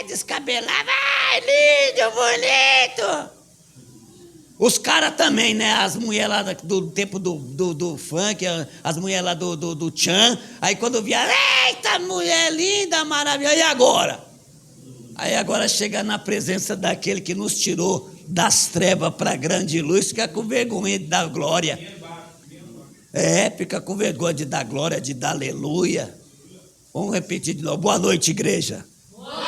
descabelado, lindo, bonito. Os caras também, né? As mulheres lá do tempo do funk, as mulheres lá do tchan. Aí quando via, eita, mulher linda, maravilhosa, e agora? Aí agora chega na presença daquele que nos tirou das trevas para a grande luz, fica com vergonha de dar glória. Fica com vergonha de dar glória, de dar aleluia. Vamos repetir de novo. Boa noite, igreja. Boa noite.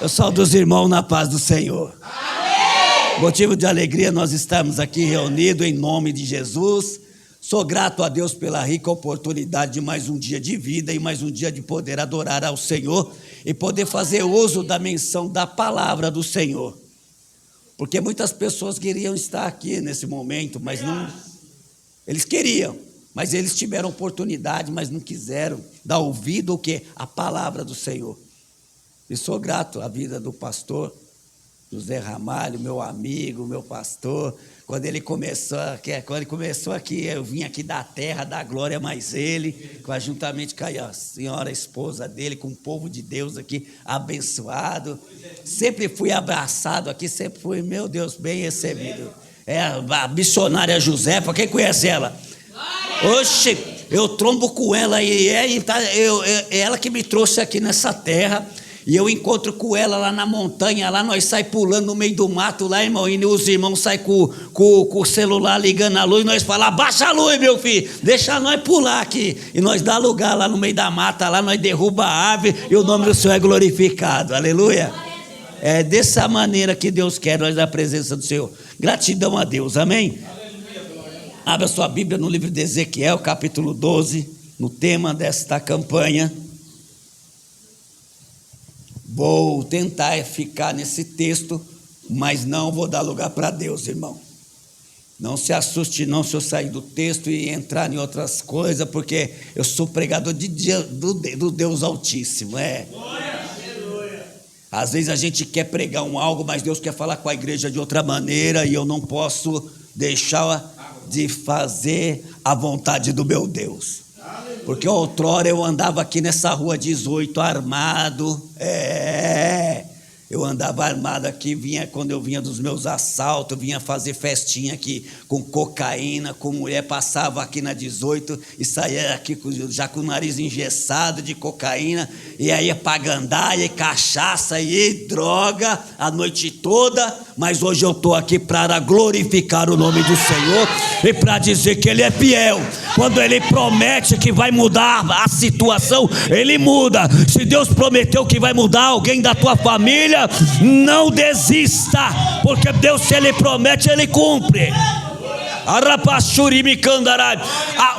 Eu saúdo os irmãos na paz do Senhor. Amém. Motivo de alegria nós estamos aqui reunidos em nome de Jesus. Sou grato a Deus pela rica oportunidade de mais um dia de vida e mais um dia de poder adorar ao Senhor e poder fazer uso da menção da palavra do Senhor. Porque muitas pessoas queriam estar aqui nesse momento, mas não... Eles queriam, mas eles tiveram oportunidade, mas não quiseram dar ouvido ao que? A palavra do Senhor. E sou grato à vida do pastor José Ramalho, meu amigo, meu pastor. Quando ele começou aqui, eu vim aqui da terra, da glória, mas ele, juntamente com a senhora, a esposa dele, com o povo de Deus aqui, abençoado. Sempre fui abraçado aqui, sempre fui, meu Deus, bem recebido. É a missionária Josefa, quem conhece ela? Oxe, eu trombo com ela e é ela que me trouxe aqui nessa terra. E eu encontro com ela lá na montanha, lá nós saímos pulando no meio do mato, lá, irmão, e os irmãos saem com o celular ligando a luz, e nós falamos, abaixa a luz, meu filho, deixa nós pular aqui. E nós dá lugar lá no meio da mata, lá nós derruba a árvore e o nome do Senhor é glorificado, aleluia. É dessa maneira que Deus quer nós na presença do Senhor. Gratidão a Deus, amém? Abra sua Bíblia no livro de Ezequiel, capítulo 12, no tema desta campanha. Vou tentar ficar nesse texto, mas não vou dar lugar para Deus, irmão. Não se assuste não se eu sair do texto e entrar em outras coisas, porque eu sou pregador do Deus Altíssimo, Às vezes a gente quer pregar algo, mas Deus quer falar com a igreja de outra maneira, e eu não posso deixar de fazer a vontade do meu Deus. Porque outrora eu andava aqui nessa rua 18 armado, eu andava armado aqui, quando eu vinha dos meus assaltos, eu vinha fazer festinha aqui com cocaína, com mulher, passava aqui na 18 e saía aqui já com o nariz engessado de cocaína, e aí pra gandaia, e cachaça, e droga a noite toda, mas hoje eu estou aqui para glorificar o nome do Senhor e para dizer que Ele é fiel. Quando Ele promete que vai mudar a situação, Ele muda. Se Deus prometeu que vai mudar alguém da tua família, não desista, porque Deus, se Ele promete, Ele cumpre.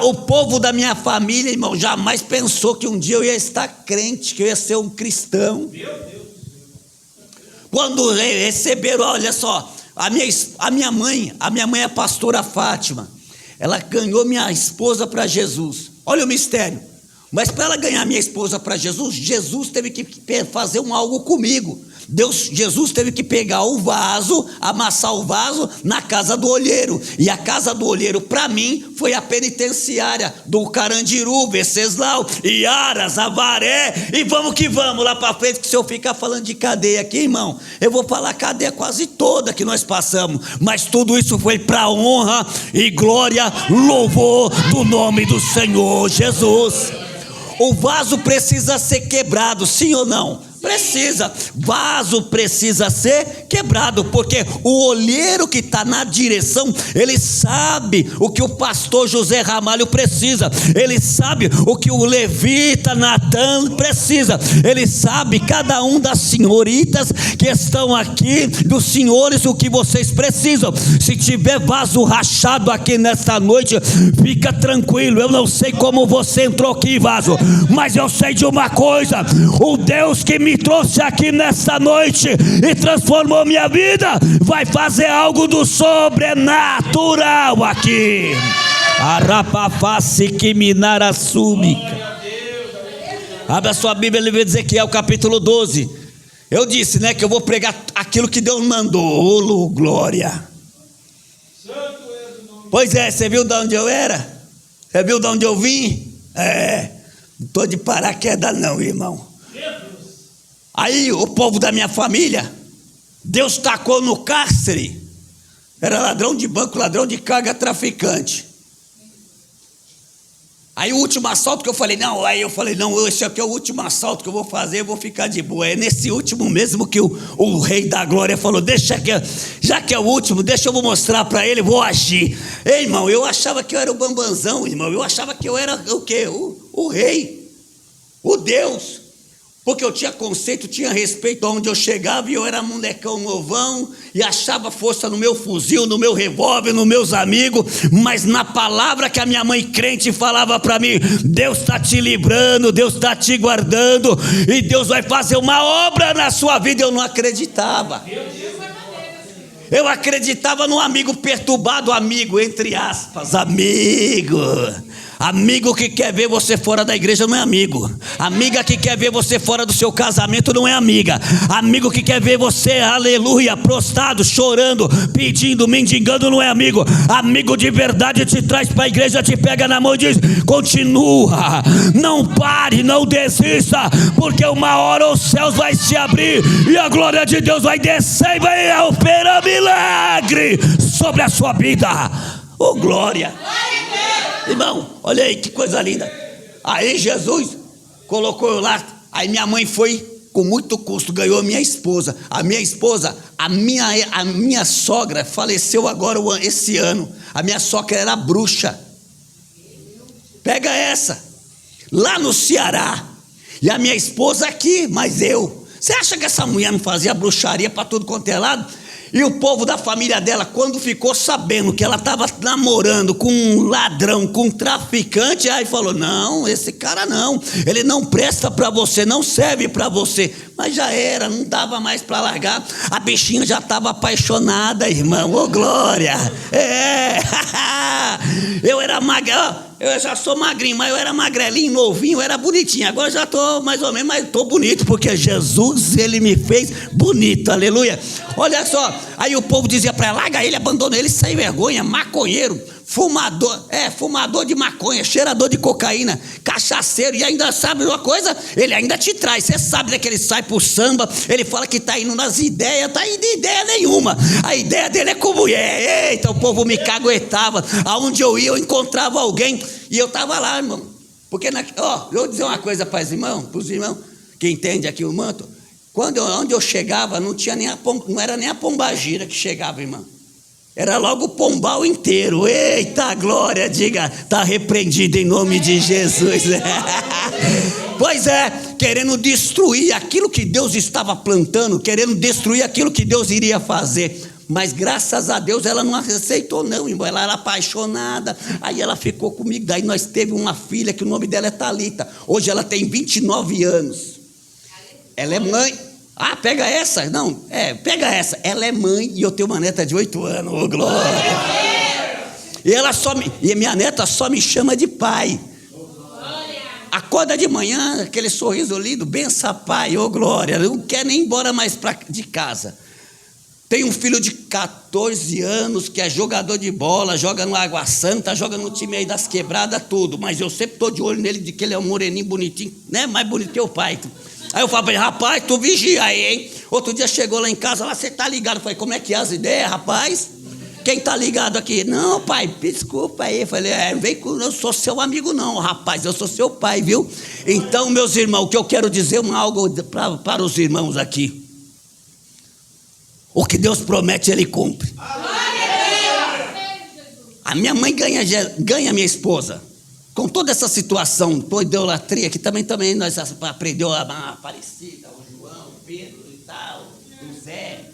O povo da minha família, irmão, jamais pensou que um dia eu ia estar crente, que eu ia ser um cristão. Quando receberam, olha só, a minha mãe é a pastora Fátima. Ela ganhou minha esposa para Jesus. Olha o mistério. Mas para ela ganhar minha esposa para Jesus, Jesus teve que fazer algo comigo. Jesus teve que pegar o vaso, amassar o vaso na casa do olheiro. E a casa do olheiro, para mim, foi a penitenciária do Carandiru, Venceslau, Iaras, Avaré. E vamos que vamos lá para frente, que se eu ficar falando de cadeia aqui, irmão, eu vou falar cadeia quase toda que nós passamos. Mas tudo isso foi para honra e glória, louvor do nome do Senhor Jesus. O vaso precisa ser quebrado, sim ou não? Precisa, vaso precisa ser quebrado, porque o olheiro que está na direção, ele sabe o que o pastor José Ramalho precisa, ele sabe o que o levita Natan precisa, ele sabe cada um das senhoritas que estão aqui, dos senhores, o que vocês precisam. Se tiver vaso rachado aqui nesta noite, fica tranquilo, eu não sei como você entrou aqui, vaso, mas eu sei de uma coisa: o Deus que me trouxe aqui nesta noite e transformou minha vida, vai fazer algo do sobrenatural aqui. Arapaface que minarassumica. Abra sua Bíblia, livro de Ezequiel, capítulo 12. Eu disse, que eu vou pregar aquilo que Deus mandou. Oh, glória. Pois é, você viu de onde eu era? Você viu de onde eu vim? Não estou de paraquedas não, irmão. Aí o povo da minha família, Deus tacou no cárcere. Era ladrão de banco, ladrão de carga, traficante. Aí o último assalto que eu falei, não, esse aqui é o último assalto que eu vou fazer, eu vou ficar de boa. É nesse último mesmo que o rei da glória falou, já que é o último, deixa eu vou mostrar para ele, vou agir. Ei, irmão, eu achava que eu era o bambanzão, irmão, eu achava que eu era o quê? O rei, o Deus. Porque eu tinha conceito, tinha respeito aonde eu chegava, e eu era molecão novão, e achava força no meu fuzil, no meu revólver, nos meus amigos, mas na palavra que a minha mãe crente falava para mim, Deus está te livrando, Deus está te guardando, e Deus vai fazer uma obra na sua vida. Eu não acreditava. Eu acreditava no amigo perturbado, amigo, entre aspas, amigo que quer ver você fora da igreja não é amigo. Amiga que quer ver você fora do seu casamento não é amiga. Amigo que quer ver você, aleluia, prostrado, chorando, pedindo, mendigando não é amigo. Amigo de verdade te traz para a igreja, te pega na mão e diz, continua, não pare, não desista, porque uma hora os céus vai se abrir e a glória de Deus vai descer e vai operar milagre sobre a sua vida. Oh, glória! Irmão, olha aí que coisa linda. Aí Jesus colocou eu lá. Aí minha mãe foi, com muito custo, ganhou a minha esposa. A minha sogra faleceu agora esse ano. A minha sogra era bruxa. Pega essa. Lá no Ceará. E a minha esposa aqui, mas eu. Você acha que essa mulher não fazia bruxaria para tudo quanto é lado? E o povo da família dela, quando ficou sabendo que ela estava namorando com um ladrão, com um traficante, aí falou, não, esse cara não, ele não presta para você, não serve para você. Mas já era, não dava mais para largar. A bichinha já estava apaixonada, irmão, ô glória. Eu era magro. Eu já sou magrinho, mas eu era magrelinho, novinho, eu era bonitinho. Agora eu já estou mais ou menos, mas estou bonito, porque Jesus, ele me fez bonito, aleluia. Olha só, aí o povo dizia para ela, larga ele, abandona ele, sem vergonha, maconheiro, fumador de maconha, cheirador de cocaína, cachaceiro, e ainda sabe uma coisa? Ele ainda te traz, você sabe que ele sai pro samba, ele fala que está indo nas ideias, está indo em ideia nenhuma, a ideia dele é com mulher. Eita, o povo me caguetava, aonde eu ia eu encontrava alguém, e eu estava lá, irmão, porque, eu vou dizer uma coisa para os irmãos, que entende aqui o manto, onde eu chegava, não era nem a pombagira que chegava, irmão. Era logo o pombal inteiro. Eita glória, diga, está repreendido em nome de Jesus. Pois é, querendo destruir aquilo que Deus estava plantando, querendo destruir aquilo que Deus iria fazer. Mas graças a Deus ela não aceitou não, irmão. Ela era apaixonada. Aí ela ficou comigo. Daí nós teve uma filha que o nome dela é Thalita. Hoje ela tem 29 anos. Ela é mãe. Ah, pega essa. Não, pega essa. Ela é mãe e eu tenho uma neta de 8 anos. Oh, glória. E minha neta só me chama de pai. Acorda de manhã, aquele sorriso lindo, bença pai, oh glória. Não quer nem ir embora mais de casa. Tem um filho de 14 anos que é jogador de bola, joga no Água Santa, joga no time aí das quebradas, tudo. Mas eu sempre estou de olho nele, de que ele é um moreninho bonitinho, né? Mais bonito que o pai. Aí eu falo para ele, rapaz, tu vigia aí, hein? Outro dia chegou lá em casa, lá você tá ligado. Eu falei, como é que é as ideias, rapaz? Quem tá ligado aqui? Não, pai, desculpa aí. Eu falei, vem com, eu sou seu amigo não, rapaz, eu sou seu pai, viu? Então, meus irmãos, o que eu quero dizer é algo para os irmãos aqui. O que Deus promete, Ele cumpre. A minha mãe ganha minha esposa. Com toda essa situação, toda idolatria, que também nós aprendeu a Aparecida, o João, o Pedro e tal, o Zé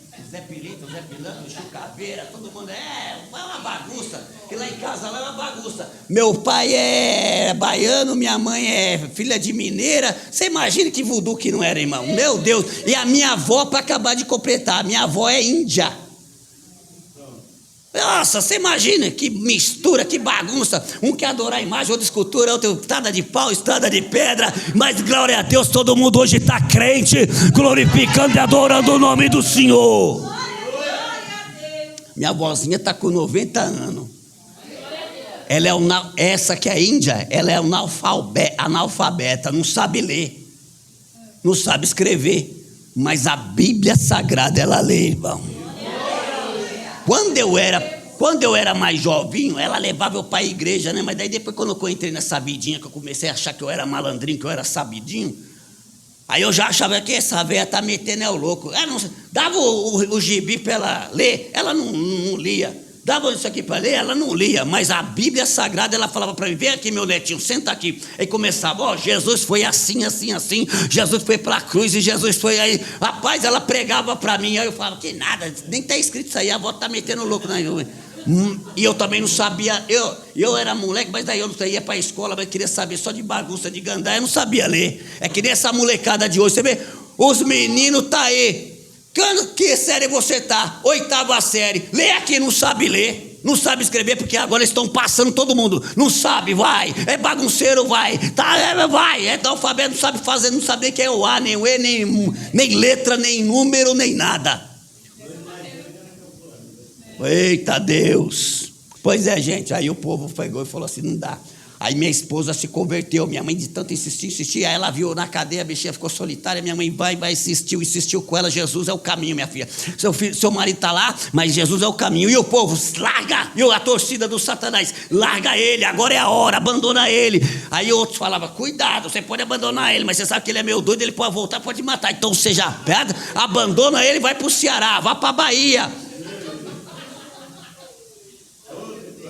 Pilito, o Zé Pilantra, o Chico Caveira, todo mundo é uma bagunça, que lá em casa lá é uma bagunça. Meu pai é baiano, minha mãe é filha de mineira, você imagina que voodoo que não era, irmão, meu Deus. E a minha avó, para acabar de completar, a minha avó é índia. Nossa, você imagina que mistura, que bagunça. Um quer adorar a imagem, outro escultura, outro estrada de pau, estrada de pedra. Mas glória a Deus, todo mundo hoje está crente, glorificando e adorando o nome do Senhor. Minha avózinha está com 90 anos. Ela essa que é índia, ela é analfabeta, não sabe ler, não sabe escrever. Mas a Bíblia Sagrada ela lê, irmão. Quando eu era mais jovinho, ela levava eu para a igreja, né? Mas daí depois quando eu entrei nessa vidinha, que eu comecei a achar que eu era malandrinho, que eu era sabidinho, aí eu já achava que essa velha tá metendo é o louco. Ela não, dava o gibi para ela ler, ela não lia. Dava isso aqui para ler, ela não lia. Mas a Bíblia Sagrada, ela falava para mim: vem aqui, meu netinho, senta aqui. Aí começava: ó, Jesus foi assim, assim, assim. Jesus foi para a cruz e Jesus foi aí. Rapaz, ela pregava para mim. Aí eu falava: que nada, nem está escrito isso aí. A avó tá metendo louco na e eu também não sabia. Eu era moleque, mas daí eu não ia para a escola, mas queria saber só de bagunça, de gandar. Eu não sabia ler. É que nem essa molecada de hoje. Você vê, os meninos tá aí. Que série você tá? 8ª série. Lê aqui, não sabe ler, não sabe escrever, porque agora eles estão passando todo mundo. Não sabe, vai. É bagunceiro, vai. Tá, vai. É analfabeto, não sabe fazer, não sabe nem que é o A, nem o E, nem letra, nem número, nem nada. Eita Deus. Pois é, gente. Aí o povo pegou e falou assim: não dá. Aí minha esposa se converteu, minha mãe de tanto insistir, aí ela viu na cadeia, a bichinha ficou solitária, minha mãe vai, insistiu com ela: Jesus é o caminho, minha filha. Seu marido está lá, mas Jesus é o caminho. E o povo, larga, e a torcida do Satanás, larga ele, agora é a hora, abandona ele. Aí outros falavam: cuidado, você pode abandonar ele, mas você sabe que ele é meio doido, ele pode voltar, pode matar. Então seja pedra, abandona ele, vai para o Ceará, vá para a Bahia.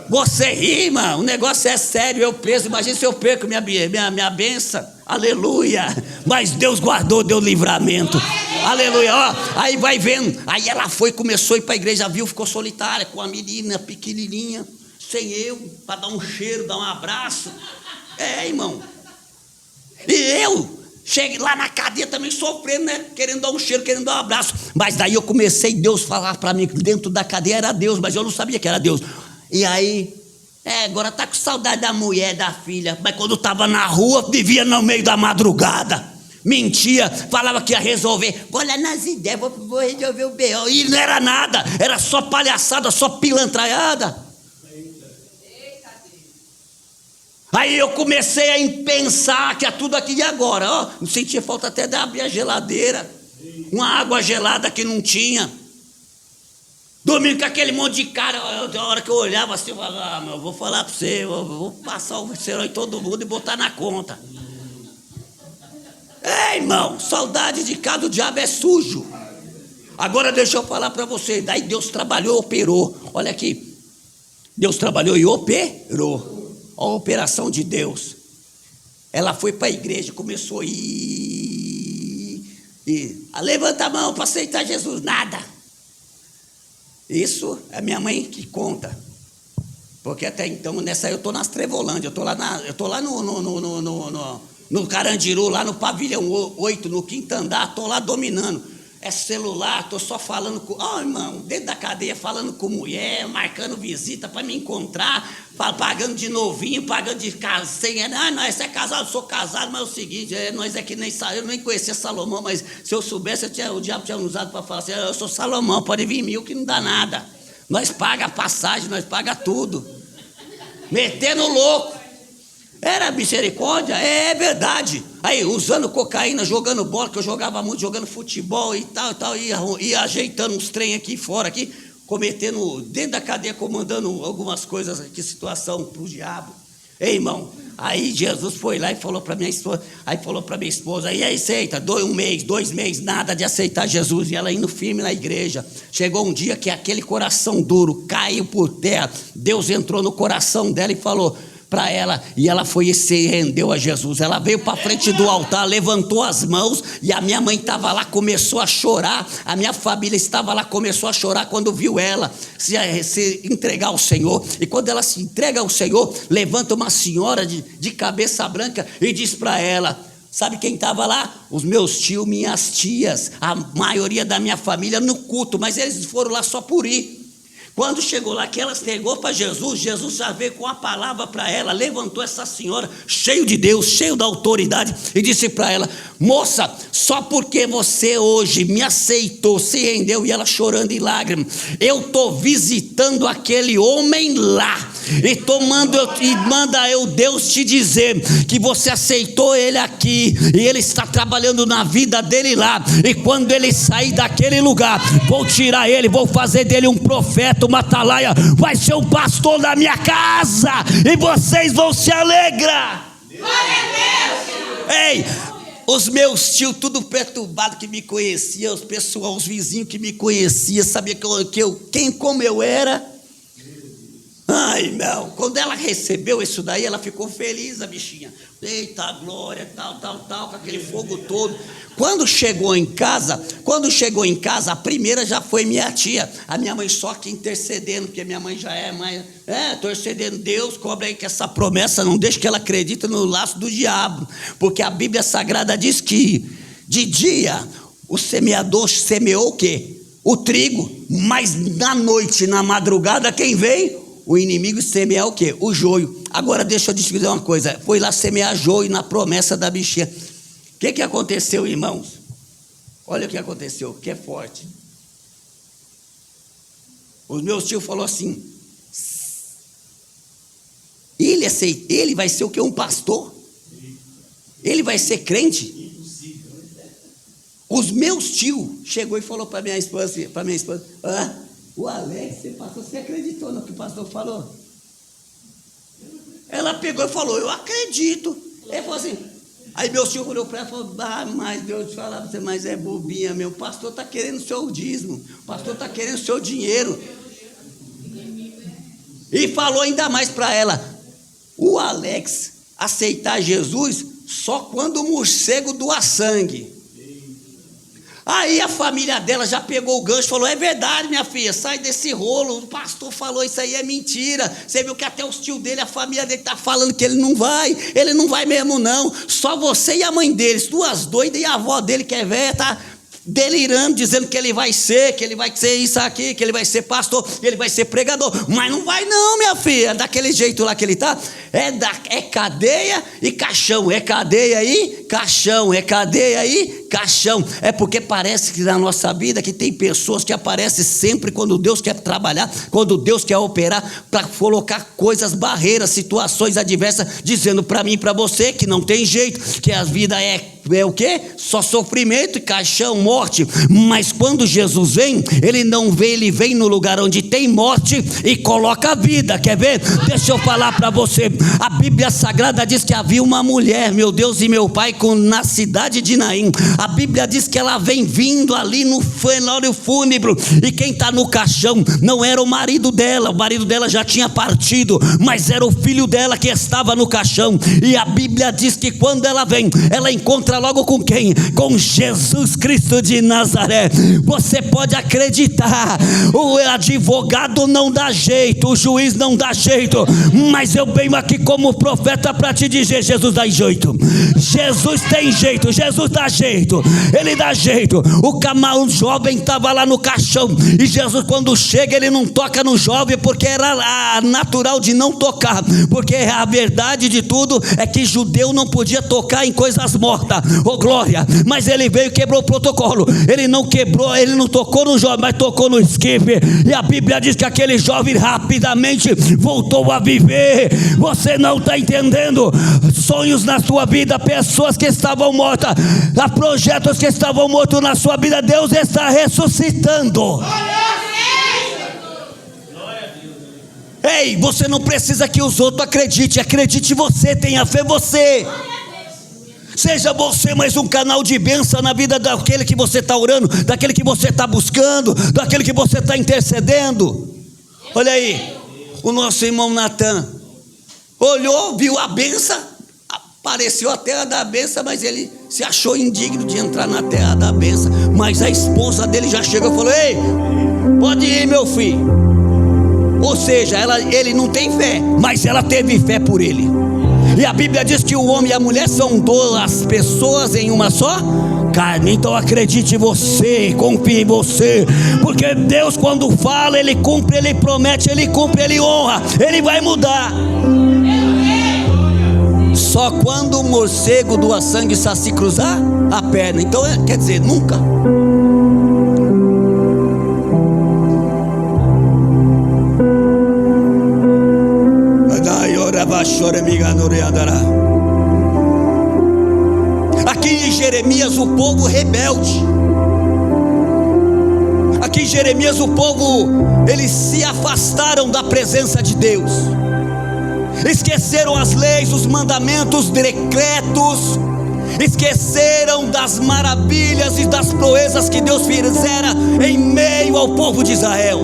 Você ri, irmão, o negócio é sério, eu preso. Imagina se eu perco minha bênção, aleluia. Mas Deus guardou, deu livramento, aleluia. Ó, aí vai vendo, aí ela começou a ir para a igreja, viu, ficou solitária, com a menina pequenininha, sem eu, para dar um cheiro, dar um abraço. É, irmão. E eu cheguei lá na cadeia também sofrendo, né? Querendo dar um cheiro, querendo dar um abraço. Mas daí eu comecei, Deus falar para mim que dentro da cadeia era Deus, mas eu não sabia que era Deus. E aí, agora tá com saudade da mulher, da filha. Mas quando estava na rua, vivia no meio da madrugada. Mentia, falava que ia resolver. Olha nas ideias, vou resolver o B.O. E não era nada, era só palhaçada, só pilantraiada. Aí eu comecei a pensar que é tudo aqui e agora. Ó, não sentia falta até de abrir a geladeira. Uma água gelada que não tinha. Dormindo com aquele monte de cara. A hora que eu olhava assim, eu falava: eu vou falar para você, eu vou passar o cerol em todo mundo e botar na conta. Irmão, saudade de casa, o diabo é sujo. Agora deixa eu falar para você. Daí Deus trabalhou e operou. Olha aqui, Deus trabalhou e operou. Olha a operação de Deus. Ela foi para a igreja, começou a ir. Levanta a mão para aceitar Jesus. Nada. Isso é minha mãe que conta. Porque até então, nessa eu estou nas Trevolândia, eu estou lá no Carandiru, lá no pavilhão 8, no 5º andar, estou lá dominando. É celular, estou só falando com... irmão, dentro da cadeia, falando com mulher, marcando visita para me encontrar, pagando de novinho, pagando de casa, sem... nós é casado, eu sou casado, mas é o seguinte, nós é que nem... Eu nem conhecia Salomão, mas se eu soubesse, o diabo tinha usado para falar assim: eu sou Salomão, pode vir 1000 que não dá nada. Nós paga a passagem, nós paga tudo. Metendo louco. Era misericórdia? É verdade. Aí, usando cocaína, jogando bola, que eu jogava muito, jogando futebol e tal, ia ajeitando uns trem aqui fora, aqui, cometendo, dentro da cadeia, comandando algumas coisas, que situação para o diabo. Ei, irmão, aí Jesus foi lá e falou para minha esposa, aí aceita, 1 mês, 2 meses, nada de aceitar Jesus, e ela indo firme na igreja. Chegou um dia que aquele coração duro caiu por terra, Deus entrou no coração dela e falou para ela, e ela foi e se rendeu a Jesus. Ela veio para frente do altar, levantou as mãos, e a minha mãe estava lá, começou a chorar, a minha família estava lá, começou a chorar quando viu ela se entregar ao Senhor. E quando ela se entrega ao Senhor, levanta uma senhora de cabeça branca e diz para ela: sabe quem estava lá? Os meus tios, minhas tias, a maioria da minha família no culto, mas eles foram lá só por ir. Quando chegou lá, que ela pegou para Jesus, Jesus já veio com a palavra para ela, levantou essa senhora, cheio de Deus, cheio da autoridade, e disse para ela: moça, só porque você hoje me aceitou, se rendeu, e ela chorando em lágrimas, eu estou visitando aquele homem lá, e manda eu Deus te dizer, que você aceitou ele aqui, e ele está trabalhando na vida dele lá, e quando ele sair daquele lugar, vou tirar ele, vou fazer dele um profeta, uma atalaia, vai ser um pastor da minha casa, e vocês vão se alegrar. Glória a Deus. Ei, os meus tios tudo perturbado, que me conhecia, os pessoal, os vizinhos que me conhecia, sabia quem como eu era. Ai, não, quando ela recebeu isso daí, ela ficou feliz, a bichinha. Eita glória, tal, com aquele fogo todo. Quando chegou em casa, a primeira já foi minha tia. A minha mãe só que intercedendo, porque minha mãe já é mãe. Torcedendo, Deus, cobra aí que essa promessa, não deixe que ela acredite no laço do diabo. Porque a Bíblia Sagrada diz que de dia o semeador semeou o quê? O trigo. Mas na noite, na madrugada, quem veio? O inimigo semear o quê? O joio. Agora deixa eu te dizer uma coisa. Foi lá semear joio na promessa da bichinha. O que aconteceu, irmãos? Olha o que aconteceu, que é forte. Os meus tios falaram assim: ele vai ser o quê? Um pastor? Ele vai ser crente? Os meus tios chegou e falou para minha esposa, o Alex, você acreditou no que o pastor falou? Ela pegou e falou: eu acredito. Ele falou assim. Aí meu tio olhou para ela e falou: mas Deus te falar para você, mas é bobinha, meu. O pastor está querendo o seu dízimo, o pastor está querendo o seu dinheiro. E falou ainda mais para ela: o Alex aceitar Jesus só quando o morcego doar sangue. Aí a família dela já pegou o gancho e falou: é verdade, minha filha, sai desse rolo, o pastor falou isso aí, é mentira. Você viu que até os tios dele, a família dele está falando que ele não vai mesmo não. Só você e a mãe deles, duas doidas, e a avó dele que é velha, está delirando, dizendo que ele vai ser isso aqui, que ele vai ser pastor, que ele vai ser pregador. Mas não vai não, minha filha, daquele jeito lá que ele está, é cadeia e caixão, é cadeia e caixão, é cadeia e caixão. É porque parece que na nossa vida que tem pessoas que aparecem sempre quando Deus quer trabalhar, quando Deus quer operar, para colocar coisas, barreiras, situações adversas, dizendo para mim e para você que não tem jeito, que a vida é o quê? Só sofrimento e caixão, morte. Mas quando Jesus vem, ele não vem, ele vem no lugar onde tem morte e coloca a vida. Quer ver? Deixa eu falar para você. A Bíblia Sagrada diz que havia uma mulher, meu Deus e meu Pai, na cidade de Naim. A Bíblia diz que ela vem vindo ali no velório fúnebre, e quem está no caixão não era o marido dela já tinha partido, mas era o filho dela que estava no caixão. E a Bíblia diz que quando ela vem, ela encontra logo com quem? Com Jesus Cristo de Nazaré. Você pode acreditar, o advogado não dá jeito, o juiz não dá jeito, mas eu venho aqui como profeta para te dizer: Jesus dá jeito, Jesus tem jeito, Jesus dá jeito, ele dá jeito. O jovem estava lá no caixão, e Jesus quando chega, ele não toca no jovem, porque era natural de não tocar, porque a verdade de tudo é que judeu não podia tocar em coisas mortas, glória. Mas ele veio e quebrou o protocolo. Ele não quebrou, ele não tocou no jovem, mas tocou no esquife, e a Bíblia diz que aquele jovem rapidamente voltou a viver. Você não está entendendo? Sonhos na sua vida, pessoas que estavam mortas, há projetos que estavam mortos na sua vida, Deus está ressuscitando. Ei, você não precisa que os outros acreditem, acredite você, tenha fé você. Seja você mais um canal de bênção na vida daquele que você está orando, daquele que você está buscando, daquele que você está intercedendo. Olha aí, o nosso irmão Natan olhou, viu a bênção, apareceu a terra da bênção, mas ele se achou indigno de entrar na terra da bênção. Mas a esposa dele já chegou e falou: ei, pode ir, meu filho. Ou seja, ele não tem fé, mas ela teve fé por ele. E a Bíblia diz que o homem e a mulher são duas pessoas em uma só carne. Então acredite em você, confie em você, porque Deus, quando fala, Ele cumpre, Ele promete, Ele cumpre, Ele honra, Ele vai mudar. Só quando o morcego doa sangue só se cruzar a perna. Então quer dizer, nunca. Aqui em Jeremias o povo rebelde, aqui em Jeremias o povo, eles se afastaram da presença de Deus, esqueceram as leis, os mandamentos, decretos, esqueceram das maravilhas e das proezas que Deus fizera em meio ao povo de Israel.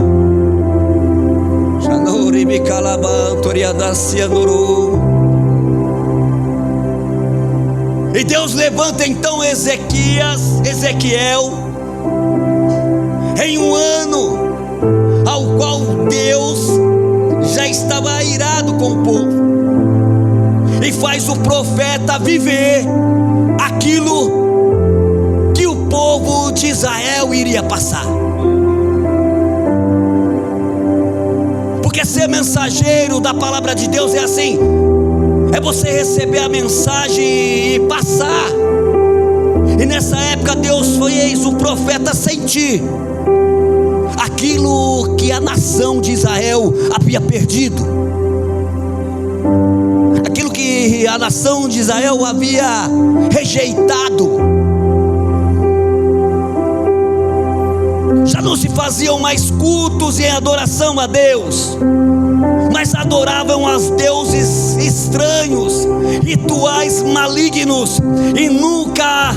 E Deus levanta então Ezequiel em um ano ao qual Deus já estava irado com o povo, e faz o profeta viver aquilo que o povo de Israel iria passar. Porque ser mensageiro da palavra de Deus é assim, é você receber a mensagem e passar. E nessa época Deus fez o profeta sentir aquilo que a nação de Israel havia perdido, aquilo que a nação de Israel havia rejeitado. Já não se faziam mais cultos em adoração a Deus, mas adoravam aos deuses estranhos, rituais malignos, e nunca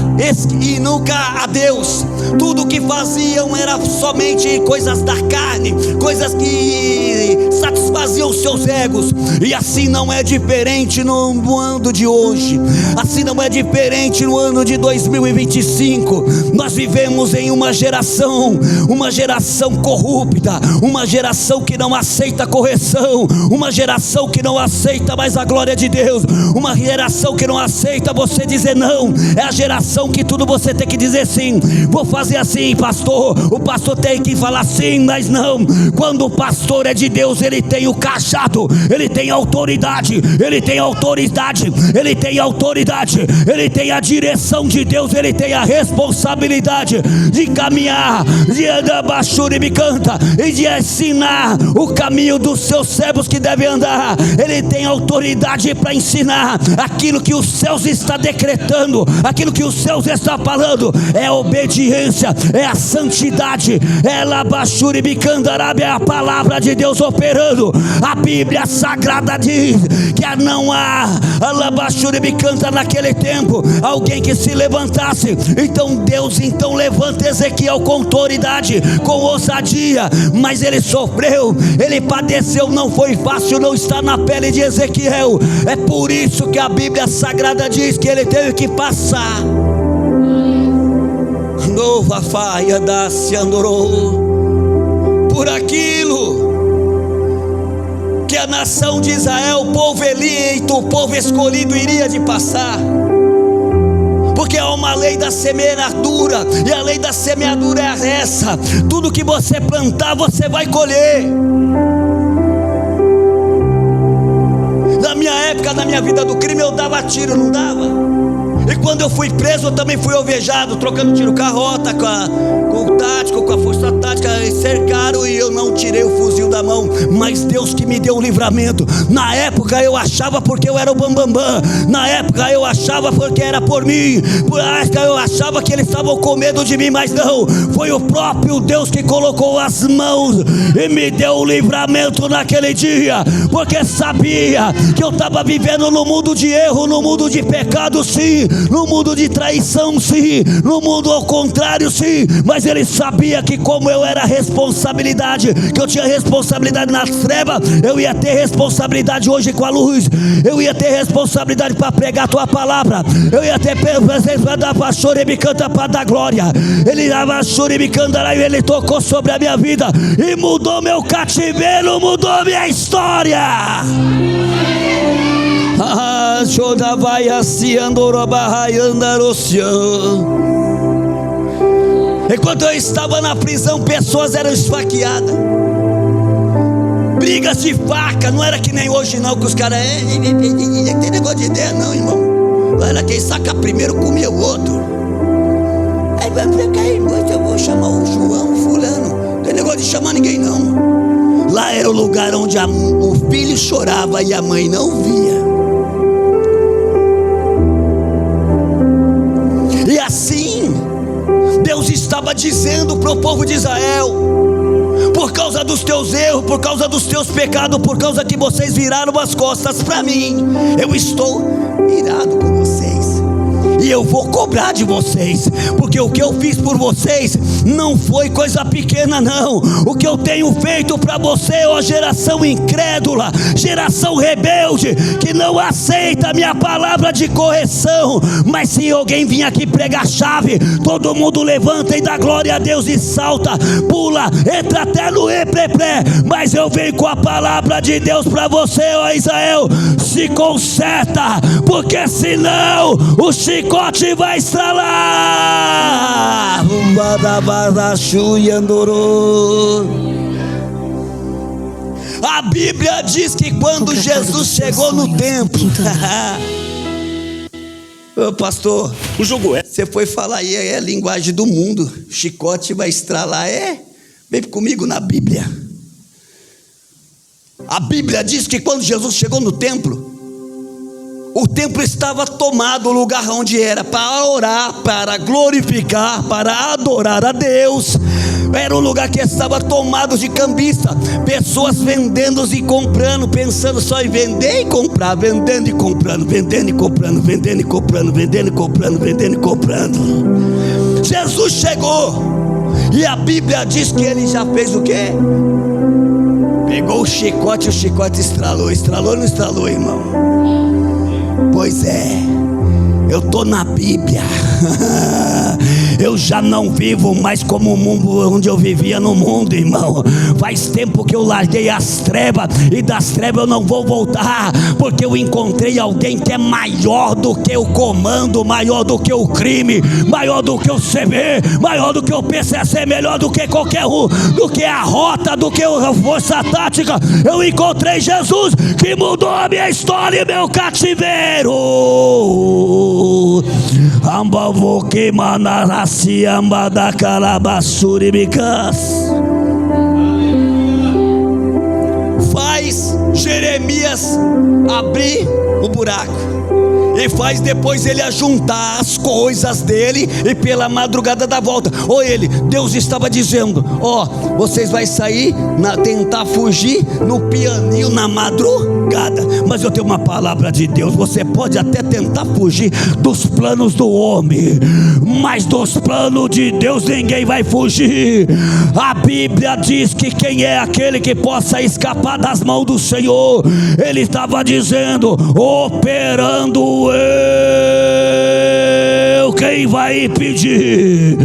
a Deus. Tudo que faziam era somente coisas da carne, coisas que satisfaziam os seus egos. E assim não é diferente no ano de hoje, assim não é diferente no ano de 2025. Nós vivemos em uma geração corrupta, uma geração que não aceita correção, uma geração que não aceita mais a glória de Deus, uma geração que não aceita você dizer não. É a geração que tudo você tem que dizer sim. Vou fazer assim, pastor, o pastor tem que falar sim, mas não. Quando o pastor é de Deus, ele tem o cajado, ele tem autoridade, ele tem autoridade, ele tem autoridade, ele tem a direção de Deus, ele tem a responsabilidade de caminhar, de andar baixura e me canta, e de ensinar o caminho dos seus servos que devem andar. Ele tem autoridade para ensinar aquilo que os céus está decretando, aquilo que os céus está falando. É a obediência, é a santidade, é Labaxuri Bicandarab, é a palavra de Deus operando. A Bíblia Sagrada diz que não há Labaxuri Bicanta naquele tempo alguém que se levantasse. Então Deus levanta Ezequiel com autoridade, com ousadia, mas ele sofreu, ele padeceu, não foi fácil, não está na pele de Ezequiel. É por isso que a Bíblia Sagrada diz que ele teve que passar. Nova faia da se andorou por aquilo que a nação de Israel, o povo eleito, o povo escolhido, iria de passar. Porque há uma lei da semeadura, e a lei da semeadura é essa: tudo que você plantar, você vai colher. Na minha época, na minha vida do crime, eu dava tiro, não dava? E quando eu fui preso, eu também fui alvejado, trocando tiro com a rota, com o tático, com a força tática. Cercaram e eu não tirei o fuzil da mão, mas Deus que me deu o livramento. Na época eu achava porque eu era o bambambam, na época eu achava porque era por mim, na época eu achava que eles estavam com medo de mim, mas não, foi o próprio Deus que colocou as mãos e me deu o livramento naquele dia, porque sabia que eu estava vivendo no mundo de erro, no mundo de pecado, sim, no mundo de traição, sim, no mundo ao contrário, sim, mas ele sabia que como eu era responsabilidade, que eu tinha responsabilidade nas trevas, eu ia ter responsabilidade hoje com a luz, eu ia ter responsabilidade para pregar a tua palavra, eu ia ter para dar pastor e me canta para dar glória. Ele dava choro e me canta, e ele tocou sobre a minha vida e mudou meu cativeiro, mudou minha história. Enquanto eu estava na prisão, pessoas eram esfaqueadas. Brigas de faca, não era que nem hoje não, que os caras tem negócio de ideia não, irmão. Era quem saca primeiro comia o outro. Aí vai ficar aí, eu vou chamar o João, o fulano. Não tem negócio de chamar ninguém não. Lá era o lugar onde o filho chorava e a mãe não via. E assim Deus estava dizendo para o povo de Israel: por causa dos teus erros, por causa dos teus pecados, por causa que vocês viraram as costas para mim, eu estou irado com vocês, e eu vou cobrar de vocês, porque o que eu fiz por vocês não foi coisa pequena não. O que eu tenho feito para você, ó geração incrédula, geração rebelde, que não aceita a minha palavra de correção. Mas se alguém vir aqui pregar chave, todo mundo levanta e dá glória a Deus e salta, pula, entra até no reprepré. Mas eu venho com a palavra de Deus para você, ó Israel: se conserta, porque senão o chicote vai estralar. A Bíblia diz que quando Jesus chegou no templo, ô pastor, o jogo você foi falar aí, é a linguagem do mundo, chicote vai estralar, vem comigo na Bíblia. A Bíblia diz que quando Jesus chegou no templo, o templo estava tomado, o lugar onde era para orar, para glorificar, para adorar a Deus. Era um lugar que estava tomado de cambista, pessoas vendendo e comprando, pensando só em vender e comprar, vendendo e comprando, vendendo e comprando, vendendo e comprando, vendendo e comprando, vendendo e comprando. Jesus chegou e a Bíblia diz que ele já fez o quê? Pegou o chicote estralou. Estralou ou não estralou, irmão? Pois é, eu estou na Bíblia. Eu já não vivo mais como o mundo onde eu vivia no mundo, irmão. Faz tempo que eu larguei as trevas, e das trevas eu não vou voltar, porque eu encontrei alguém que é maior do que o comando, maior do que o crime, maior do que o CV, maior do que o PCC, melhor do que qualquer um, do que a rota, do que a força tática. Eu encontrei Jesus, que mudou a minha história e meu cativeiro. Ambavoque manarasi ambada calabasuri bicas. Faz Jeremias abrir o buraco e faz depois ele ajuntar as coisas dele, e pela madrugada da volta. Deus estava dizendo: vocês vão sair, tentar fugir no pianinho na madrugada, mas eu tenho uma palavra de Deus. Você pode até tentar fugir dos planos do homem, mas dos planos de Deus ninguém vai fugir. A Bíblia diz que quem é aquele que possa escapar das mãos do Senhor? Ele estava dizendo: operando eu, quem vai impedir?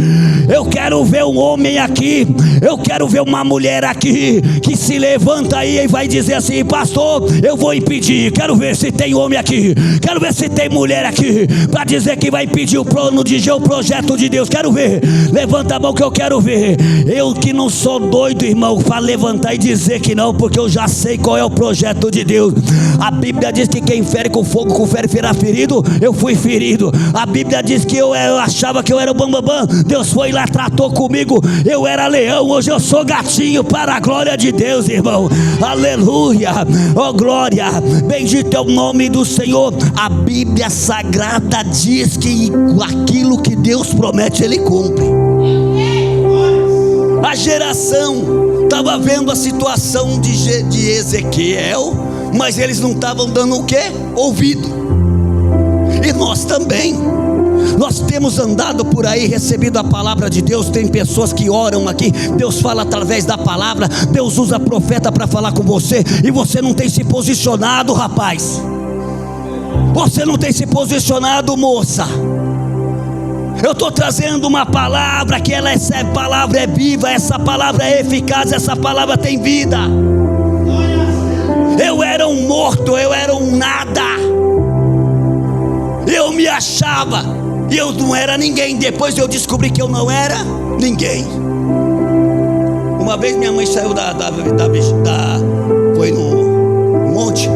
Eu quero ver um homem aqui, eu quero ver uma mulher aqui, que se levanta aí e vai dizer assim: pastor, eu vou impedir. Quero ver se tem homem aqui, quero ver se tem mulher aqui, para dizer que vai impedir o plano de Deus, o projeto de Deus. Quero ver, levanta a mão que eu quero ver. Eu que não sou doido, irmão, para levantar e dizer que não, porque eu já sei qual é o projeto de Deus. A Bíblia diz que quem fere com fogo, com ferro será ferido. Eu fui ferido. A Bíblia diz que eu achava que eu era o bambambam. Deus foi lá, tratou comigo. Eu era leão, hoje eu sou gatinho, para a glória de Deus, irmão. Aleluia, oh glória, bendito é o nome do Senhor. A Bíblia Sagrada diz que aquilo que Deus promete, Ele cumpre. A geração estava vendo a situação de Ezequiel, mas eles não estavam dando o quê? Ouvido. E nós também. Nós temos andado por aí, recebido a palavra de Deus. Tem pessoas que oram aqui, Deus fala através da palavra, Deus usa profeta para falar com você, e você não tem se posicionado, rapaz. Você não tem se posicionado, moça. Eu estou trazendo uma palavra que essa palavra é viva, essa palavra é eficaz, essa palavra tem vida. Eu era um morto, eu era um nada. eu me achava, e eu não era ninguém. Depois eu descobri que eu não era ninguém. Uma vez minha mãe saiu foi no monte,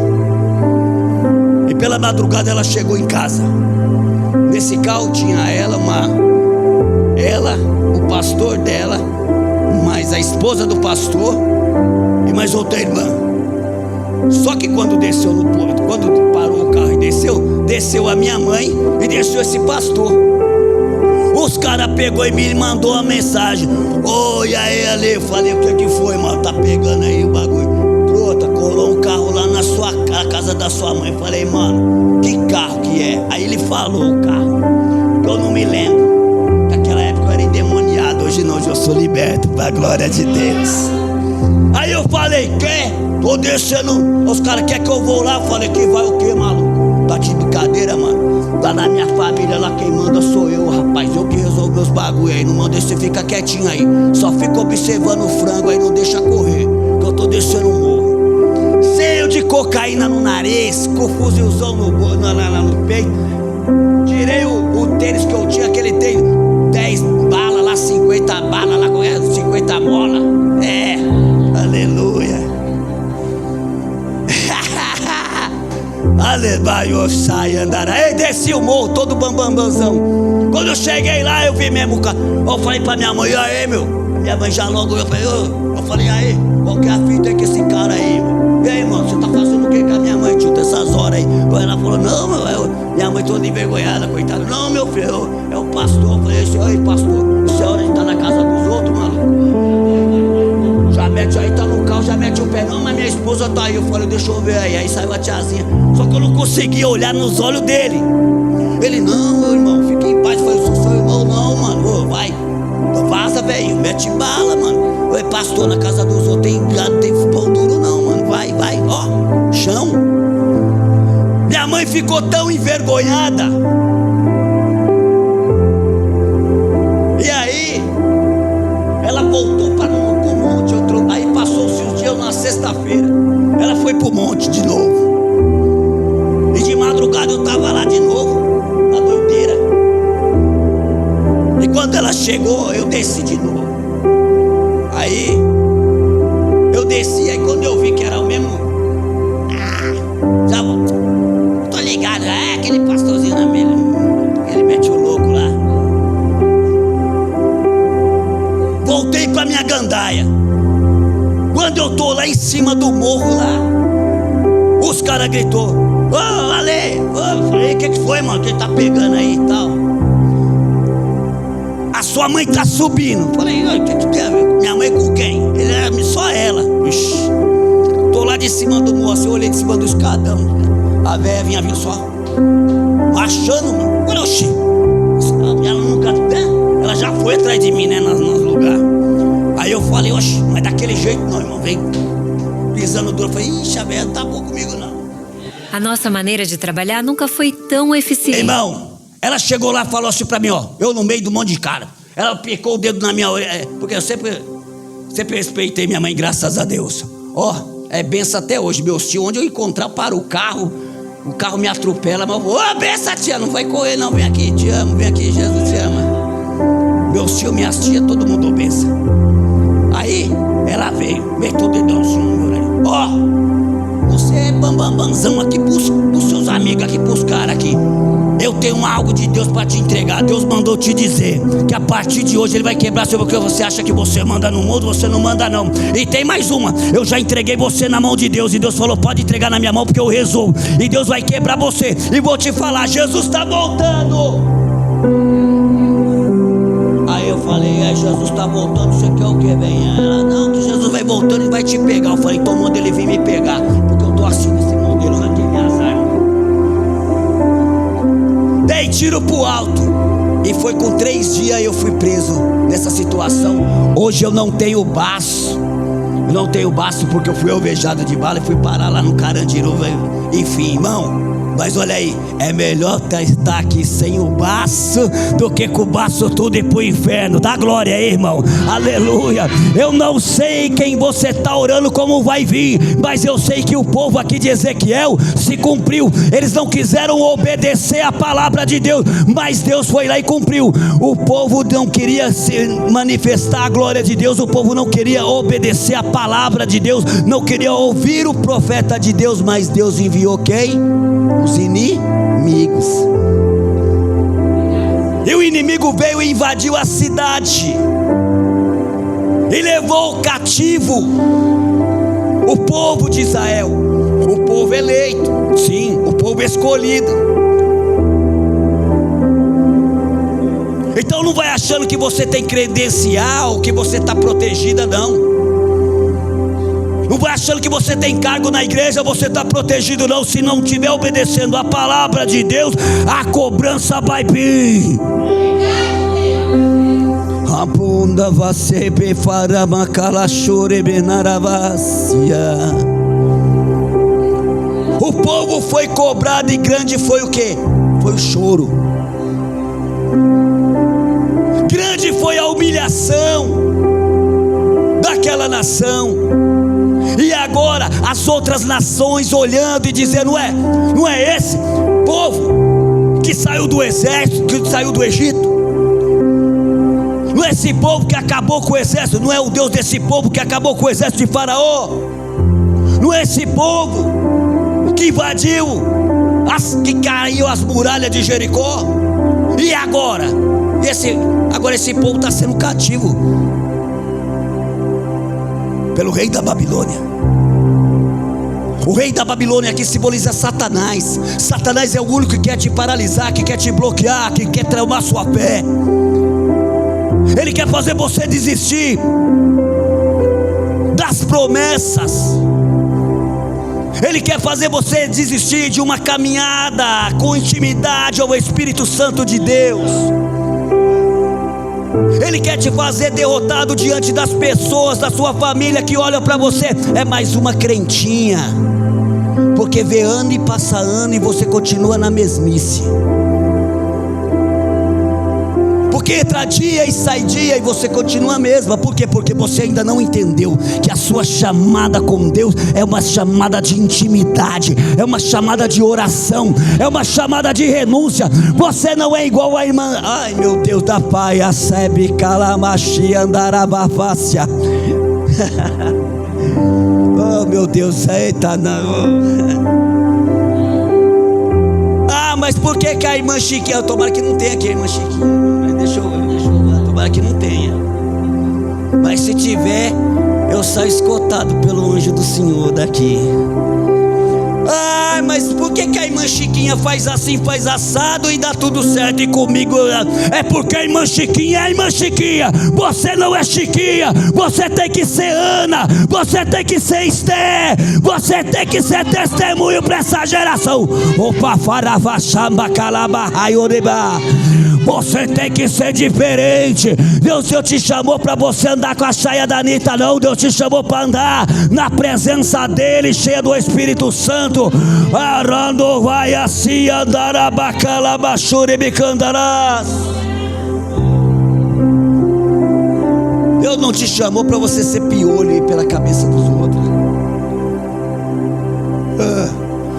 e pela madrugada ela chegou em casa. Nesse carro tinha ela, o pastor dela, mais a esposa do pastor e mais outra irmã. Só que quando desceu no porto, quando parou o carro e desceu a minha mãe e desceu esse pastor. Os caras pegou e me mandou uma mensagem: oi, aí, Ale. Eu falei: o que foi, mano? Tá pegando aí o bagulho. Trota, colou um carro lá na casa da sua mãe. Eu falei: mano, que carro que é? Aí ele falou o carro, eu não me lembro. Naquela época eu era endemoniado. Hoje não, hoje eu sou liberto, pra glória de Deus. Aí eu falei: quer? Tô descendo. Os caras querem que eu vou lá? Eu falei: que vai o quê, maluco? Tá de brincadeira, mano? Tá na minha família lá, quem manda sou eu, rapaz. Eu que resolvo meus bagulho aí. Não manda você fica quietinho aí. Só fica observando o frango aí, não deixa correr, que eu tô descendo o morro. Cheio de cocaína no nariz, com fuzilzão no peito. Tirei o tênis que eu tinha, aquele tênis 10 balas lá, 50 balas lá, 50 mola. É, aleluia. Aleluia, sai andar. Aí desci o morro todo bambambãozão. Quando eu cheguei lá, eu vi mesmo o carro. Eu falei pra minha mãe: e aí, meu? Minha mãe já logo, eu falei: aí, qual que é a fita aí com esse cara aí, meu? E aí, mano, você tá fazendo o que com a minha mãe, tio, dessas horas aí? Ela falou: não, meu, minha mãe toda envergonhada, coitada. Não, meu filho, é o pastor. Eu falei: aí, pastor, isso é hora de estar na casa dos outros, maluco? Já mete aí, tá no carro, já mete o pé. Não, mas minha esposa tá aí. Eu falei: deixa eu ver aí. Aí saiu a tiazinha. Só que eu não conseguia olhar nos olhos dele. Ele: não, meu irmão, fique em paz. Eu falei: sou seu irmão, não, mano. Ô, vai, vaza, velho, mete bala, mano. Oi, pastor, na casa dos outros tem pão duro não, mano. Vai, ó, chão. Minha mãe ficou tão envergonhada. E aí ela voltou para o monte. Aí passou-se os dias, na sexta-feira ela foi pro monte de novo. E de madrugada eu tava lá de novo, na doideira. E quando ela chegou, eu desci de novo. Aí eu desci, aí quando eu vi que era o mesmo, já tô ligado, é aquele pastorzinho na mesa, ele mete o louco lá. Voltei pra minha gandaia. Quando eu tô lá em cima do morro lá, os caras gritou: ô, Ale! Eu falei: o que foi, mano? Quem tá pegando aí e tal? A sua mãe tá subindo. Falei: o que tem a ver? Minha mãe com quem? Ele era só ela. Ixi. Tô lá de cima do morro, assim, eu olhei de cima do escadão. A velha vinha vindo só achando, mano. Olha, oxi, ela nunca, né? Ela já foi atrás de mim, né, nos lugares. Aí eu falei: oxi, mas daquele jeito não, irmão. Vem pisando duro. Eu falei: ixi, a velha não tá bom comigo não. A nossa maneira de trabalhar nunca foi tão eficiente. Irmão, ela chegou lá e falou assim pra mim, ó. Eu no meio do monte de cara. Ela picou o dedo na minha orelha, porque eu sempre respeitei minha mãe, graças a Deus. Ó, é benção até hoje, meus tios. Onde eu encontrar, para o carro me atropela, mas eu vou: ô, benção, tia, não vai correr não, vem aqui, te amo, vem aqui, Jesus te ama. Meus tios, minhas tias, todo mundo benção. Aí, ela veio, meteu o dedão assim no meu orelha. Ó, você é bambambãzão aqui pros seus amigos, aqui pros caras aqui. Eu tenho algo de Deus para te entregar. Deus mandou te dizer que a partir de hoje Ele vai quebrar sobre o que você acha que você manda no mundo. Você não manda não. E tem mais uma: eu já entreguei você na mão de Deus. E Deus falou: pode entregar na minha mão, porque eu resolvo. E Deus vai quebrar você. E vou te falar: Jesus está voltando. Aí eu falei: Jesus está voltando, você quer o que, velho? Ela: não, que Jesus vai voltando e vai te pegar. Eu falei: então manda Ele vir me pegar, porque eu tô assim nesse modelo, ranquei minhas armas. Dei tiro pro alto. E foi com 3 dias eu fui preso nessa situação. Hoje eu não tenho baço. Eu não tenho baço porque eu fui alvejado de bala e fui parar lá no Carandiru, velho. Enfim, irmão, Mas olha aí, é melhor estar aqui sem o baço do que com o baço tudo ir para o inferno. Dá glória aí, irmão. Aleluia. Eu não sei quem você está orando, como vai vir, mas eu sei que o povo aqui de Ezequiel se cumpriu. Eles não quiseram obedecer a palavra de Deus, mas Deus foi lá e cumpriu. O povo não queria se manifestar a glória de Deus, o povo não queria obedecer a palavra de Deus, não queria ouvir o profeta de Deus, mas Deus enviou quem? Os inimigos. E o inimigo veio e invadiu a cidade e levou cativo o povo de Israel, o povo eleito, sim, o povo escolhido. Então não vai achando que você tem credencial, que você está protegida, não. Não vai achando que você tem cargo na igreja, você está protegido, não. Se não estiver obedecendo a palavra de Deus, a cobrança vai vir. Abunda você befarama calachore benaravasia. O povo foi cobrado e grande foi o que? Foi o choro. Grande foi a humilhação daquela nação. E agora as outras nações olhando e dizendo: não é esse povo que saiu do exército, que saiu do Egito? Não é esse povo que acabou com o exército? Não é o Deus desse povo que acabou com o exército de Faraó? Não é esse povo que invadiu, que caiu as muralhas de Jericó? E agora? Agora esse povo está sendo cativo pelo rei da Babilônia. O rei da Babilônia aqui simboliza Satanás. Satanás é o único que quer te paralisar, que quer te bloquear, que quer traumar sua fé. Ele quer fazer você desistir das promessas. Ele quer fazer você desistir de uma caminhada com intimidade ao Espírito Santo de Deus. Ele quer te fazer derrotado diante das pessoas da sua família que olham para você. É mais uma crentinha, porque vê ano e passa ano e você continua na mesmice. Porque entra dia e sai dia e você continua a mesma. Por quê? Porque você ainda não entendeu que a sua chamada com Deus é uma chamada de intimidade, é uma chamada de oração, é uma chamada de renúncia. Você não é igual a irmã. Ai meu Deus da pai, a sebe calamachi andarabafácia. Oh meu Deus, eita não. Mas por que a irmã Chiquinha? Tomara que não tenha aqui a irmã Chiquinha. Deixa eu tomara que não tenha. Mas se tiver, eu saio escotado pelo anjo do Senhor daqui. Mas por que a irmã Chiquinha faz assim, faz assado e dá tudo certo? E comigo é porque a irmã Chiquinha é a irmã Chiquinha. Você não é Chiquinha. Você tem que ser Ana. Você tem que ser Esther. Você tem que ser testemunho para essa geração. Opa, faravachamba, calabarrai, oreba. Você tem que ser diferente. Deus não te chamou para você andar com a saia da Anitta, não. Deus te chamou para andar na presença dele, cheia do Espírito Santo. Arando vai assim andar a bacala bachuri bicandarás. Deus não te chamou para você ser piolho e ir pela cabeça dos outros.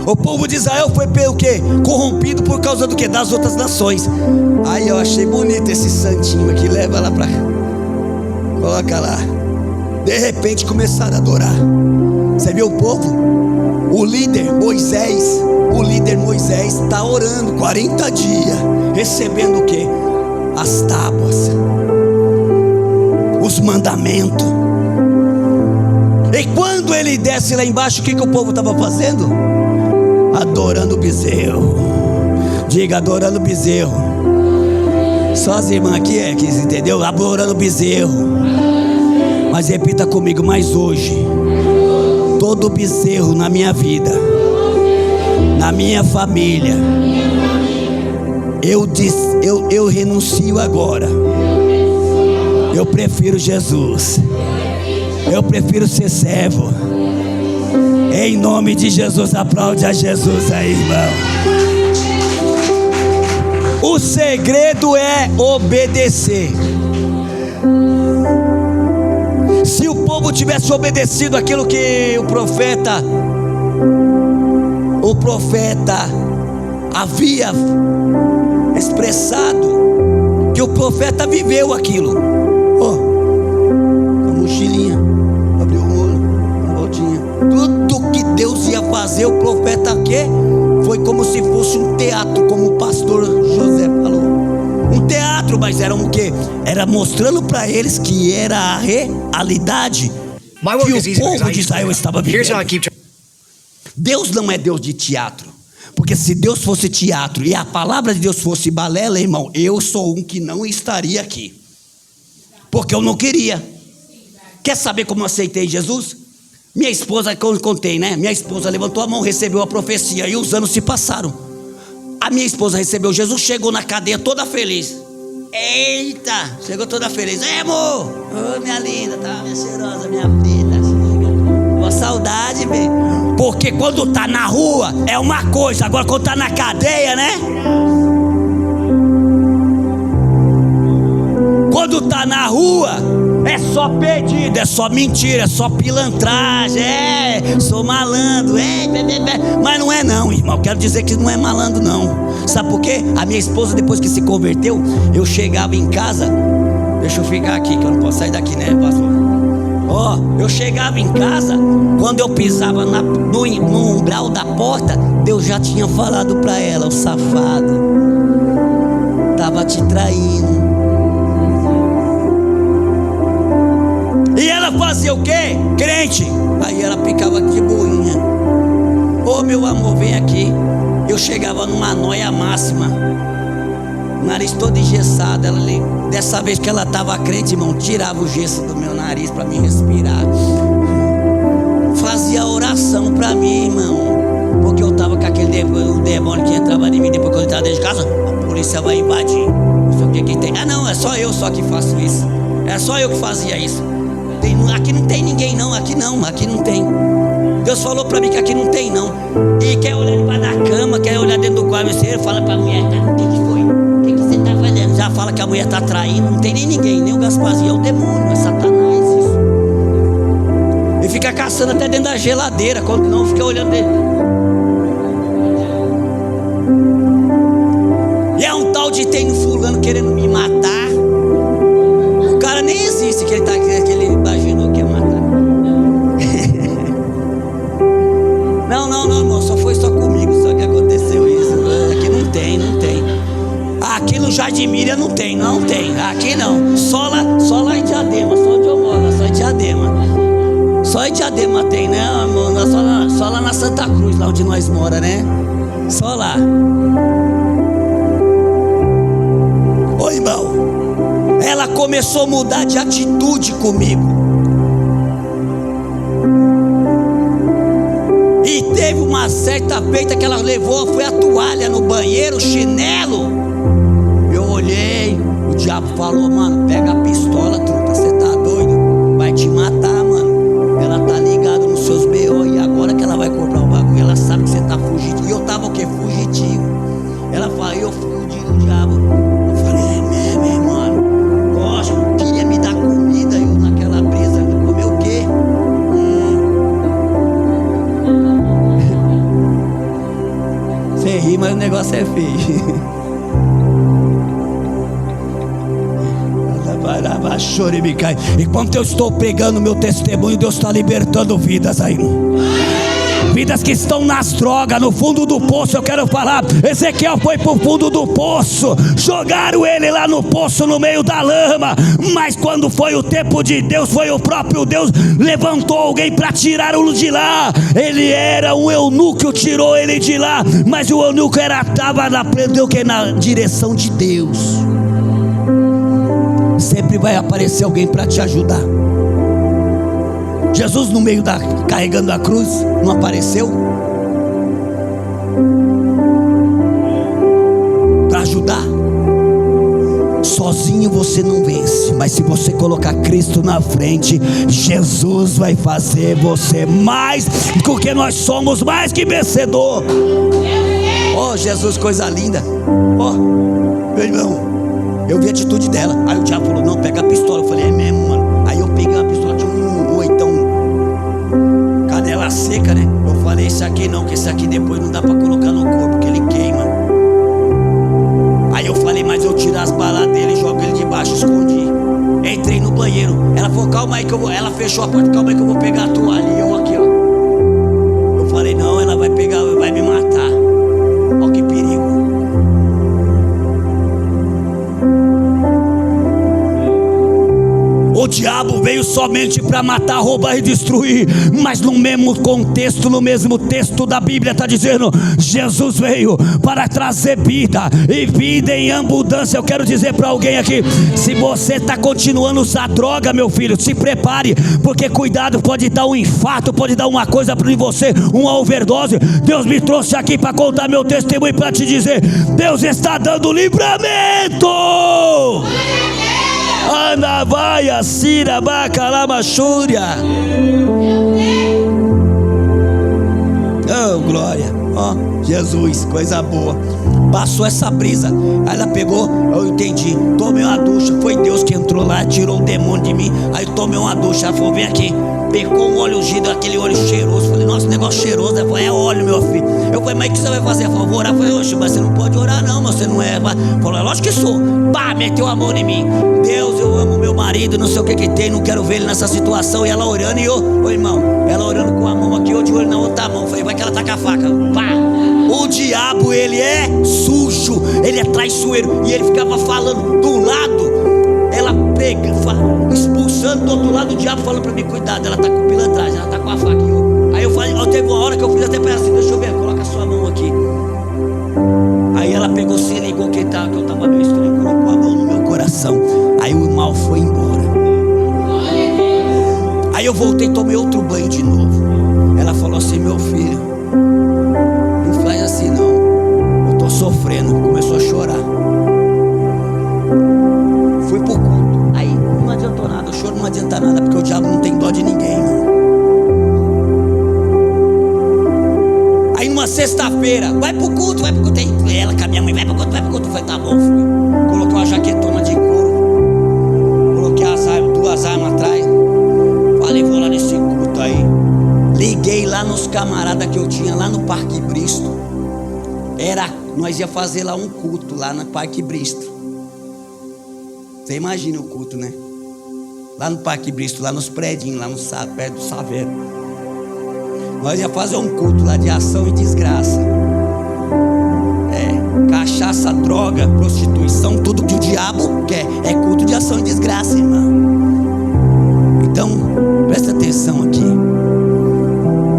O povo de Israel foi pelo quê? Corrompido por causa do quê? Das outras nações. Aí eu achei bonito esse santinho aqui. Leva lá pra... Coloca lá. De repente começaram a adorar. Você viu o povo? O líder Moisés está orando 40 dias, recebendo o quê? As tábuas, os mandamentos. E quando ele desce lá embaixo, o que o povo estava fazendo? Adorando o bezerro. Diga, adorando o bezerro. Só as irmãs aqui que entendeu? Adorando o bezerro. Mas repita comigo, mas hoje todo bezerro na minha vida, na minha família, eu renuncio agora. Eu prefiro Jesus. Eu prefiro ser servo. Em nome de Jesus, aplaude a Jesus aí, irmão. O segredo é obedecer. Se o povo tivesse obedecido aquilo que o profeta havia expressado, que o profeta viveu aquilo. Uma mochilinha, abriu o olho, uma voltinha. Tudo que Deus ia fazer, o profeta foi como se fosse um teatro, como o pastor José falou. Um teatro, mas era o quê? Era mostrando para eles que era a realidade que o povo de Israel estava vivendo. Deus não é Deus de teatro. Porque se Deus fosse teatro e a palavra de Deus fosse balela, irmão, eu sou um que não estaria aqui. Porque eu não queria. Quer saber como eu aceitei Jesus? Minha esposa, que eu contei, né? Minha esposa levantou a mão, recebeu a profecia e os anos se passaram. A minha esposa recebeu Jesus, chegou na cadeia toda feliz. Eita, chegou toda feliz. Amor, minha linda, tá, minha cheirosa, minha filha. Uma saudade, velho. Porque quando tá na rua é uma coisa, agora quando tá na cadeia, né? Quando tá na rua é só pedido, é só mentira, é só pilantragem, sou malandro, mas não é não, irmão, quero dizer que não é malandro não. Sabe por quê? A minha esposa, depois que se converteu, eu chegava em casa, deixa eu ficar aqui que eu não posso sair daqui, né, pastor? Eu chegava em casa, quando eu pisava no umbral da porta, Deus já tinha falado para ela: o safado estava te traindo. E ela fazia o quê? Crente. Aí ela ficava de boinha. Meu amor, vem aqui. Eu chegava numa noia máxima, nariz todo engessado. Dessa vez que ela estava crente, irmão, tirava o gesso do meu nariz para me respirar. Fazia oração para mim, irmão. Porque eu estava com aquele demônio que entrava em mim. Depois que eu entrava dentro de casa, a polícia vai invadir. Não sei o que tem. Não, é só eu que faço isso. É só eu que fazia isso. Aqui não tem ninguém não, aqui não tem. Deus falou pra mim que aqui não tem não. E quer olhar debaixo da cama, quer olhar dentro do quarto, você fala pra mulher: o que foi? O que você tá fazendo? Já fala que a mulher tá traindo. Não tem nem ninguém, nem o Gasparzinho, é o demônio, é Satanás isso. E fica caçando até dentro da geladeira, quando não fica olhando dele. E é um tal de tem um fulano querendo me matar. O cara nem existe que ele imaginou que ia matar. Não, irmão, só comigo só que aconteceu isso. Aqui não tem. Aqui no Jardim Miriam não tem. Aqui não. Só lá em Diadema, só onde eu moro, só em Diadema. Só em Diadema tem, né, amor? Só lá na Santa Cruz, lá onde nós mora, né? Só lá. Ô, irmão, ela começou a mudar de atitude comigo. E teve uma certa feita que ela levou, foi a toalha no banheiro, o chinelo. Eu olhei, o diabo falou: mano, pega a pistola, truta, você tá doido? Vai te matar, mano. Ela tá ligada nos seus B.O. e agora que ela vai comprar o bagulho, ela sabe que você tá fugitivo. E eu tava o quê? Fugitivo. Ela falou: eu fudi o diabo. Eu falei: é mesmo, mano. Lógico, queria me dar comida, eu naquela brisa, comer o quê? Você ri, mas o negócio é feio. Enquanto eu estou pregando meu testemunho, Deus está libertando vidas aí. Vidas que estão nas drogas, no fundo do poço. Eu quero falar: Ezequiel foi pro fundo do poço, jogaram ele lá no poço, no meio da lama. Mas quando foi o tempo de Deus, foi o próprio Deus, levantou alguém para tirá-lo de lá. Ele era um eunuco, tirou ele de lá. Mas o eunuco estava na direção de Deus. Sempre vai aparecer alguém para te ajudar. Jesus no meio carregando a cruz, não apareceu? Para ajudar. Sozinho você não vence, mas se você colocar Cristo na frente, Jesus vai fazer você mais, porque nós somos mais que vencedor. Oh Jesus, coisa linda. Oh meu irmão, eu vi a atitude dela. Aí o diabo falou: não, pega a pistola. Eu falei: é mesmo, mano. Aí eu peguei uma pistola de um oitão canela seca, né? Eu falei: esse aqui não, que esse aqui depois não dá pra colocar no corpo, porque ele queima. Aí eu falei: mas eu tiro as balas dele e jogo ele debaixo, escondi. Entrei no banheiro. Ela falou: calma aí que eu vou. Ela fechou a porta: calma aí que eu vou pegar a toalha. E eu aqui, ó. Eu falei: não, ela vai pegar, vai me matar. Olha que perigo. O diabo veio somente para matar, roubar e destruir. Mas no mesmo contexto, no mesmo texto da Bíblia está dizendo: Jesus veio para trazer vida, e vida em abundância. Eu quero dizer para alguém aqui: se você está continuando a usar droga, meu filho, se prepare, porque cuidado, pode dar um infarto, pode dar uma coisa para você, uma overdose. Deus me trouxe aqui para contar meu testemunho, para te dizer: Deus está dando livramento. Anavaia, Sira, Bacalabachúria. Oh, glória. Oh, Jesus, coisa boa. Passou essa brisa. Aí ela pegou, eu entendi. Tomei uma ducha. Foi Deus que entrou lá, tirou o demônio de mim. Aí tomei uma ducha. Ela falou: vem aqui. Pegou um óleo ungido, aquele óleo cheiroso. Falei: nossa, negócio cheiroso. Ela falou: é óleo, meu filho. Eu falei: mas o que você vai fazer? Ela falou: vou orar. Eu falei: oxe, mas você não pode orar não, mas você não é. Falou: lógico que sou. Pá, meteu a mão em mim. Deus, eu amo meu marido, não sei o que tem, não quero ver ele nessa situação. E ela orando, e eu, ô irmão, ela orando com a mão aqui, eu de olho na outra mão. Falei: vai que ela tá com a faca. Pá. O diabo, ele é sujo, ele é traiçoeiro. E ele ficava falando do lado, ela pega, expulsando do outro lado, o diabo falando pra mim: cuidado, ela tá com pilantragem, ela tá com a faca. Aí eu falei: teve uma hora que eu fiz até para assim: deixa eu ver, coloca a sua mão aqui. Aí ela pegou, se ligou que eu tava meio estranho, colocou a mão no meu coração. Aí o mal foi embora. Aí eu voltei, tomei outro banho de novo. Ela falou assim: meu filho, não faz assim não, eu tô sofrendo. Começou a chorar. Fui pro culto. Aí não adiantou nada, o choro não adianta nada, porque o diabo não tem dó de ninguém, mano. Aí numa sexta-feira: vai pro culto, vai pro culto. Aí ela com a minha mãe: vai pro culto, vai pro culto. Eu falei: tá bom, fui. Coloquei uma jaquetona de couro, coloquei duas armas atrás. Falei: vou lá nesse culto aí. Liguei lá nos camaradas que eu tinha lá no Parque Bristo. Nós ia fazer lá um culto lá no Parque Bristo. Você imagina o culto, né? Lá no Parque Bristo, lá nos predinhos, lá no perto do Saveiro. Nós ia fazer um culto lá de ação e desgraça. Cachaça, droga, prostituição, tudo que o diabo quer. É culto de ação e desgraça, irmão. Então, presta atenção aqui.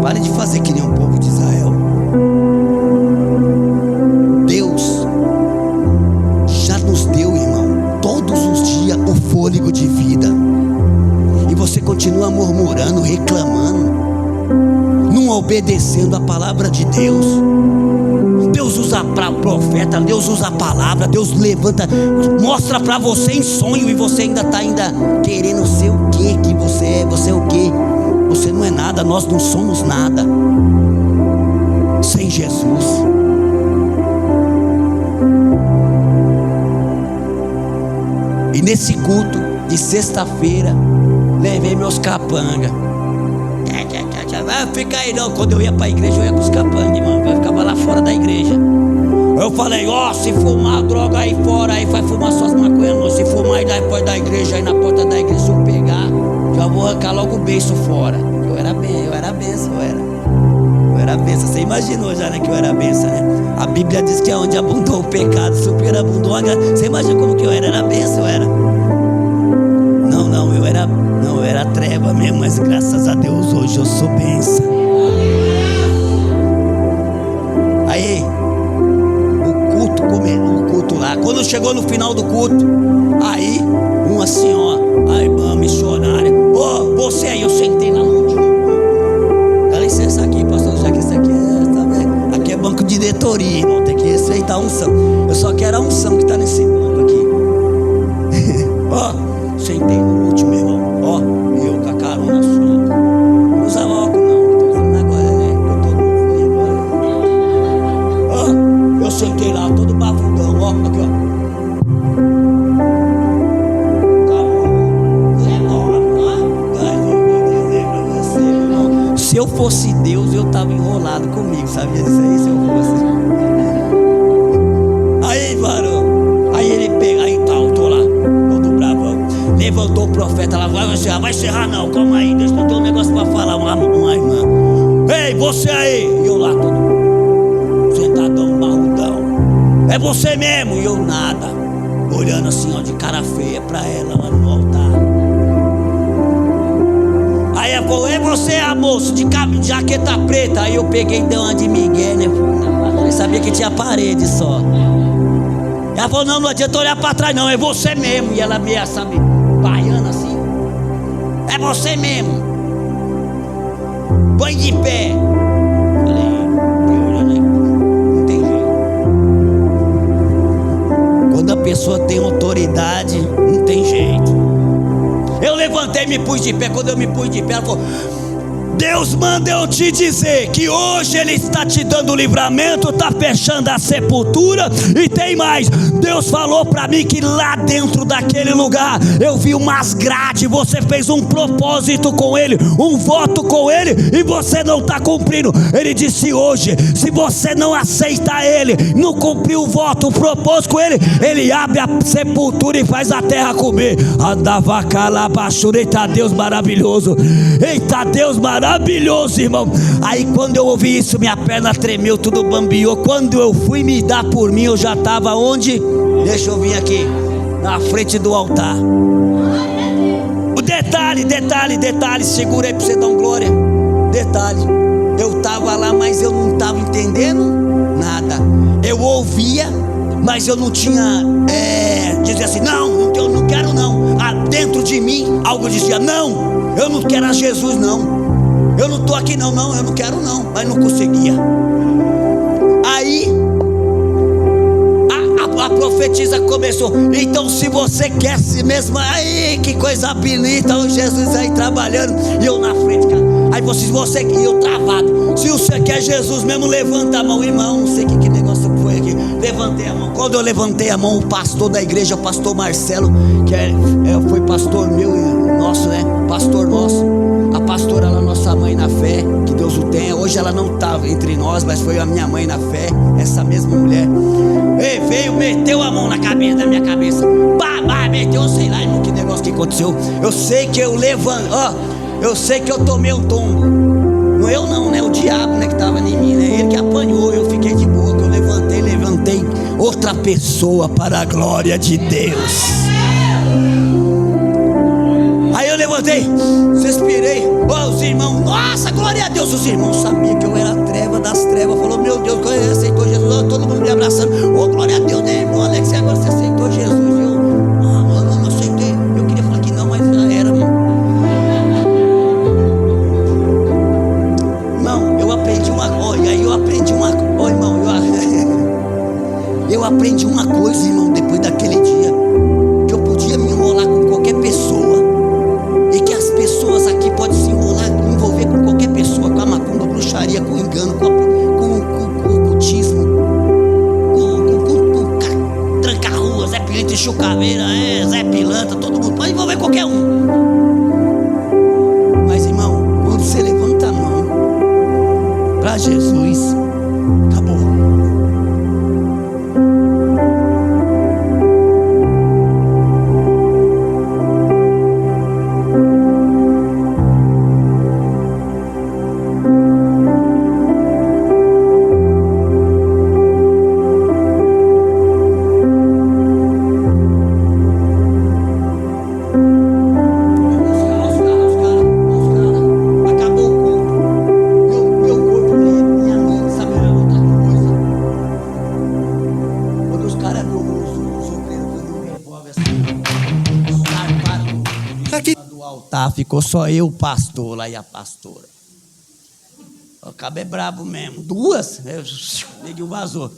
Pare de fazer que nem o povo de Israel. Deus já nos deu, irmão, todos os dias o fôlego de vida. E você continua murmurando, reclamando, não obedecendo a palavra de Deus. Deus usa para profeta, Deus usa a palavra, Deus levanta, mostra para você em sonho, e você ainda está querendo ser o que você é. Você é o que? Você não é nada, nós não somos nada sem Jesus. E nesse culto de sexta-feira, levei meus capangas. Fica aí não, quando eu ia pra igreja eu ia com os capangas, mano. Eu ficava lá fora da igreja. Eu falei: se fumar droga aí fora, aí vai fumar suas maconhas, não. Se fumar aí depois da igreja, aí na porta da igreja, se eu pegar, já vou arrancar logo o beiço fora. Eu era benção. Você imaginou já, né, que eu era benção, né? A Bíblia diz que onde abundou o pecado, superabundou a graça. Você imagina como que eu era benção, eu era. Eu era treva mesmo, mas graças a Deus hoje eu sou benção. Aí, o culto lá, quando chegou no final do culto, aí, uma senhora, a irmã missionária: você aí, eu sentei lá no último. Dá licença aqui, pastor, já que isso aqui aqui é banco de diretoria, irmão, tem que respeitar a unção. Eu só quero a unção que está nesse banco aqui. fosse Deus, eu estava enrolado comigo, sabia disso aí, se eu fosse? Aí, varão, aí ele pega, aí tá, eu tô lá, todo bravão. Levantou o profeta lá, vai encerrar não, calma aí, Deus tem um negócio pra falar, uma irmã. Ei, você aí, e eu lá todo sentadão, barrudão. É você mesmo, e eu nada, olhando assim, ó, de cara feia pra ela lá no altar. Aí ela falou, é você, moço, de jaqueta preta. Aí eu peguei e dei uma de migué, né? Eu sabia que tinha parede só. Ela falou, não adianta olhar pra trás não, é você mesmo. E ela meio, sabe, baiana assim. É você mesmo. Põe de pé. Falei, olhando aí, não tem jeito. Quando a pessoa tem autoridade, não tem jeito. Eu levantei e me pus de pé. Quando eu me pus de pé, ela falou, Deus manda eu te dizer que hoje Ele está te dando livramento, está fechando a sepultura. E tem mais, Deus falou para mim que lá dentro daquele lugar eu vi umas grades. Você fez um propósito com Ele, um voto com Ele, e você não está cumprindo. Ele disse hoje, se você não aceita Ele, não cumpriu o voto, o propósito com Ele, Ele abre a sepultura e faz a terra comer. Andava calabachura. Eita Deus maravilhoso, eita Deus maravilhoso, irmão. Aí quando eu ouvi isso, minha perna tremeu, tudo bambiou. Quando eu fui me dar por mim, eu já estava onde? Deixa eu vir aqui, na frente do altar. O detalhe, segura aí pra você dar um glória. Detalhe, eu estava lá, mas eu não estava entendendo nada. Eu ouvia, mas eu não tinha, dizia assim, não, eu não quero não. Dentro de mim, algo dizia, não, eu não quero a Jesus não. Eu não estou aqui não, eu não quero não. Mas não conseguia. Aí a profetisa começou. Então se você quer si mesmo, aí que coisa bonita, o Jesus aí trabalhando, e eu na frente, cara. Aí você e eu travado. Se você quer Jesus mesmo, levanta a mão, irmão. Não sei que negócio foi aqui. Levantei a mão. Quando eu levantei a mão, o pastor da igreja, o pastor Marcelo, que foi pastor meu e nosso, né? Pastor nosso. A pastora lá, nossa mãe na fé, que Deus o tenha. Hoje ela não estava entre nós, mas foi a minha mãe na fé, essa mesma mulher. Ei, veio, meteu a mão na cabeça, na minha cabeça. Meteu, sei lá, irmão, que negócio que aconteceu. Eu sei que eu levanto, eu sei que eu tomei um tombo. Não eu não, né? O diabo, né, que estava em mim, né? Ele que apanhou, eu fiquei de boa. Que eu levantei outra pessoa para a glória de Deus. Aí eu levantei, suspirei, os irmãos, nossa, glória a Deus. Os irmãos sabiam que eu era a treva das trevas. Falou, meu Deus, que aceitou Jesus. Todo mundo me abraçando. Glória a Deus, né, irmão Alex? Agora você aceitou Jesus. Eu não aceitei. Eu queria falar que não, mas já era, irmão. Irmão, eu aprendi uma coisa. Eu aprendi uma coisa, irmão, depois daquele dia, que eu podia me enrolar com qualquer pessoa. E que as pessoas aqui podem se envolver com qualquer pessoa, com a macumba, bruxaria, com engano, com ocultismo, com tranca-rua, Zé Pilintra, Chucaveira, Zé Pilantra, todo mundo pode envolver qualquer um. Mas irmão, quando você levanta a mão para Jesus, acabou. Ficou só eu, o pastor lá e a pastora. O cabo é brabo mesmo. Duas, neguinho vazou.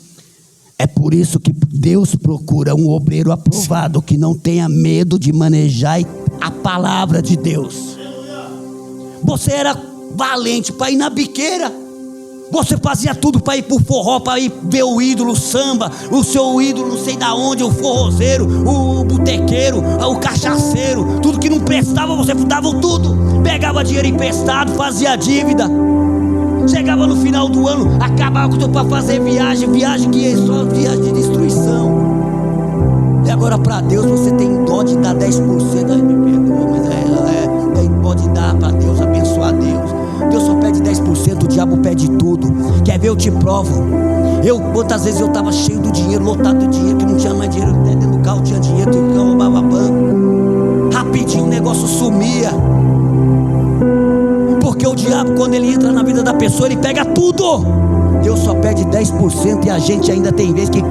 É por isso que Deus procura um obreiro aprovado, que não tenha medo de manejar a palavra de Deus. Você era valente para ir na biqueira. Você fazia tudo para ir pro forró, para ir ver o ídolo, o samba, o seu ídolo não sei da onde, o forrozeiro, o botequeiro, o cachaceiro. Tudo que não prestava, você dava tudo. Pegava dinheiro emprestado, fazia dívida. Chegava no final do ano, acabava com tudo para fazer viagem que é só viagem de destruição. E agora para Deus você tem dó de dar 10%. Ai, me perdoa, mas tem dó de dar para Deus, abençoar Deus. Deus só pede 10%, o diabo pede tudo. Quer ver? Eu te provo. Quantas vezes eu estava cheio do dinheiro, lotado de dinheiro, que não tinha mais dinheiro, até dentro do carro tinha dinheiro, que eu roubava banco. Rapidinho o negócio sumia. Porque o diabo, quando ele entra na vida da pessoa, ele pega tudo. Deus só pede 10% e a gente ainda tem vez que tô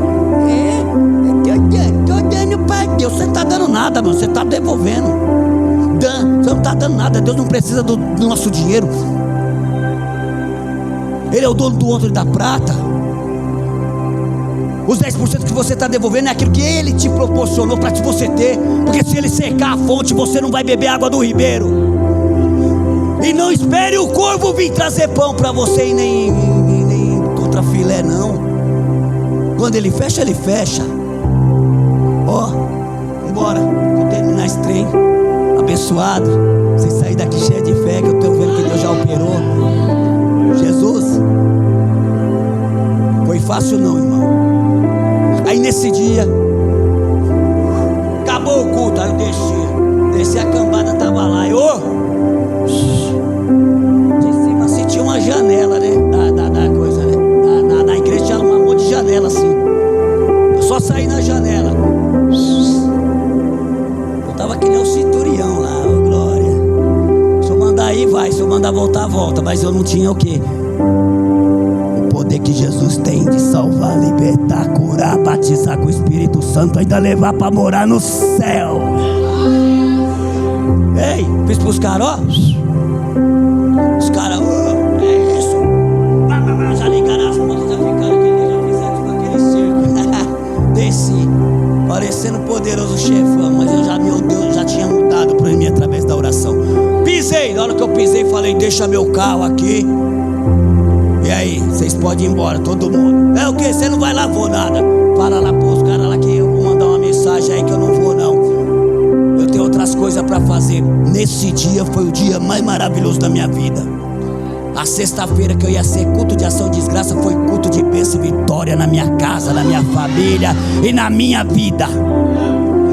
dando para Deus. Você não está dando nada, meu, você está devolvendo. Você não está dando nada. Deus não precisa do nosso dinheiro. Ele é o dono do ouro e da prata. Os 10% que você está devolvendo é aquilo que Ele te proporcionou para você ter. Porque se Ele secar a fonte, você não vai beber água do ribeiro. E não espere o corvo vir trazer pão para você, e nem contra filé, não. Quando Ele fecha, Ele fecha. Embora, vou terminar esse trem abençoado. Você sair daqui cheio de fé, que eu estou vendo que Deus já operou. Jesus, foi fácil não, irmão. Aí nesse dia, acabou o culto, aí eu desci a cambada, tava lá, de cima assim tinha uma janela, né, da coisa, né, na igreja tinha um monte de janela assim, eu só saí na janela, eu tava que nem o centurião lá, glória, se eu mandar ir vai, se eu mandar voltar, volta, mas eu não tinha o quê? O poder que Jesus tem de salvar, libertar, curar, batizar com o Espírito Santo, ainda levar para morar no céu. Ei, fiz pros caras, os caras, é isso, já ligaram as mãos, já ficaram aqui, já fizeram tipo aquele circo. Desci, parecendo poderoso chefão, mas meu Deus, já tinha mudado para mim através da oração. Pisei, na hora que eu pisei, falei, deixa meu carro aqui. E aí, vocês podem ir embora, todo mundo. É o que? Você não vai lá, vou nada. Para lá, pô, os caras lá que eu vou mandar uma mensagem aí que eu não vou não. Eu tenho outras coisas para fazer. Nesse dia foi o dia mais maravilhoso da minha vida. A sexta-feira que eu ia ser culto de ação e desgraça foi culto de bênção e vitória na minha casa, na minha família e na minha vida.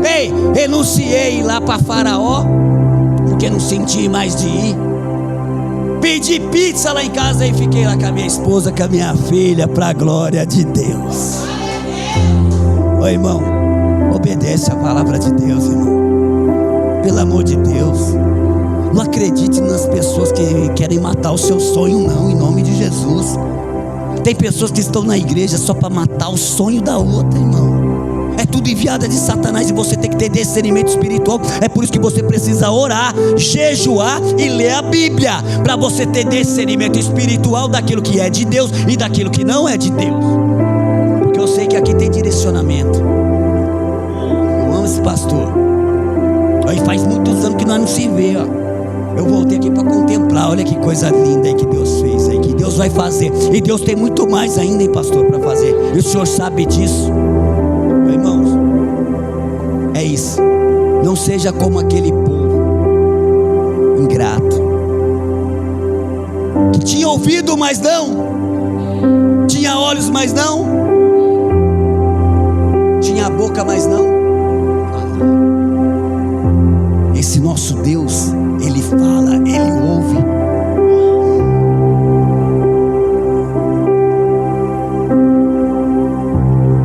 Ei, renunciei lá para Faraó, porque não senti mais de ir. Pedi pizza lá em casa e fiquei lá com a minha esposa, com a minha filha, para a glória de Deus. Ô irmão, obedece a palavra de Deus, irmão. Pelo amor de Deus. Não acredite nas pessoas que querem matar o seu sonho, não, em nome de Jesus. Tem pessoas que estão na igreja só para matar o sonho da outra, irmão. É tudo enviada de Satanás e você tem que ter discernimento espiritual. É por isso que você precisa orar, jejuar e ler a Bíblia, para você ter discernimento espiritual daquilo que é de Deus e daquilo que não é de Deus. Porque eu sei que aqui tem direcionamento. Eu amo esse pastor. Aí faz muitos anos que nós não se vê, ó. Eu voltei aqui para contemplar. Olha que coisa linda aí que Deus fez aí, que Deus vai fazer. E Deus tem muito mais ainda, hein, pastor, para fazer. E o senhor sabe disso. Irmãos, é isso. Não seja como aquele povo ingrato, que tinha ouvido, mas não, tinha olhos, mas não, tinha boca, mas não. Esse nosso Deus, Ele fala, Ele ouve.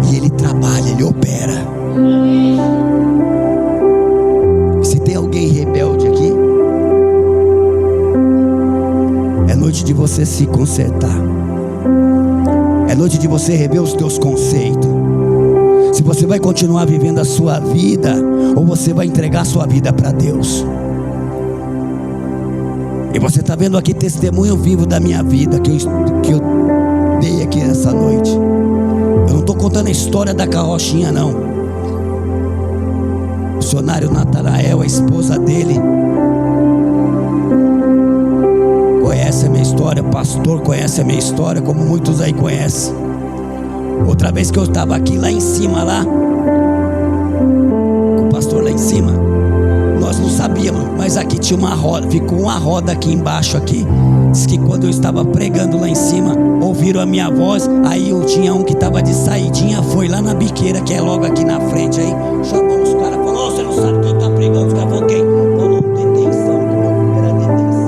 E Ele trabalha, Ele opera. Se tem alguém rebelde aqui, é noite de você se consertar. É noite de você rever os teus conceitos. Se você vai continuar vivendo a sua vida, ou você vai entregar a sua vida para Deus. E você está vendo aqui testemunho vivo da minha vida que eu dei aqui essa noite. Eu não estou contando a história da carrochinha, não. O missionário Natanael, a esposa dele, conhece a minha história. pastor conhece a minha história, como muitos aí conhecem. Outra vez que eu estava aqui lá em cima, lá com o pastor lá em cima, nós não sabíamos, mas aqui tinha uma roda, ficou uma roda aqui embaixo aqui. Diz que quando eu estava pregando lá em cima, ouviram a minha voz. Aí eu tinha um que estava de saidinha, foi lá na biqueira, que é logo aqui na frente. Aí chamou os caras, falou: oh, você não sabe quem está pregando? Os caras falaram: quem? Falou: detenção, que meu nome era detenção.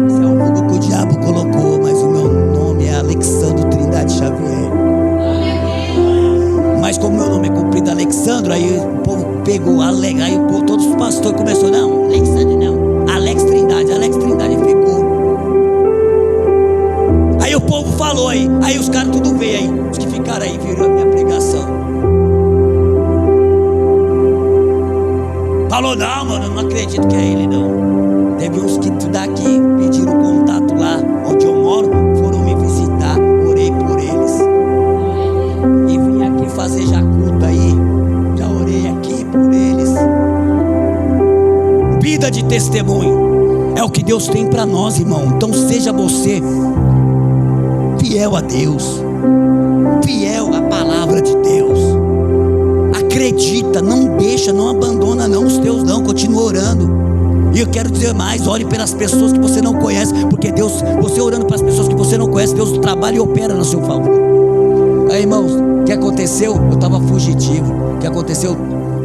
Esse é o vulgo que o diabo colocou, mas o meu nome é Alexandre Trindade Xavier. Mas como meu nome é comprido Alexandre, aí o povo pegou, aí o povo, todos os pastores começaram: não, Alexandre não, Alex Trindade ficou. Aí o povo falou aí os caras tudo veio aí, os que ficaram aí viram a minha pregação. Falou: não, mano, eu não acredito que é ele não. Teve uns que daqui pediram contato lá onde eu moro, foram me visitar, orei por eles. E vim aqui fazer já culto aí, já orei aqui por eles. Vida de testemunho é o que Deus tem para nós, irmão. Então seja você fiel a Deus, fiel à palavra de Deus. Acredita, não deixa, não abandona não os teus não, continua orando. E eu quero dizer mais: ore pelas pessoas que você não conhece, porque Deus, você orando para as pessoas que você não conhece, Deus trabalha e opera no seu favor. Aí, irmãos, o que aconteceu? Eu estava fugitivo. O que aconteceu?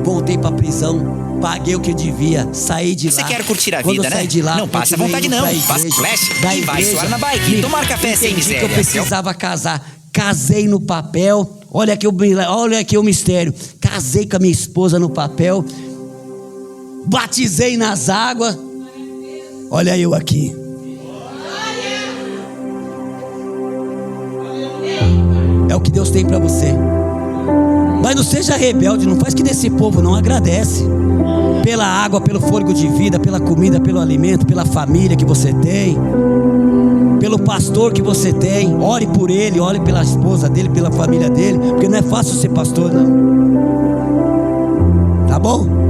Voltei para a prisão, paguei o que devia, saí de lá. Você quer curtir a Quando vida, eu saí né? de lá, Não passe à vontade não, passe flash e vai suar na bike, tomar café sem miséria. Que eu precisava casar, casei no papel. Olha aqui o mistério. Casei com a minha esposa no papel, batizei nas águas. Olha eu aqui. É o que Deus tem para você. Mas não seja rebelde, não faz que desse povo não, agradece pela água, pelo fôlego de vida, pela comida, pelo alimento, pela família que você tem, pelo pastor que você tem. Ore por ele, ore pela esposa dele, pela família dele, porque não é fácil ser pastor não. Tá bom?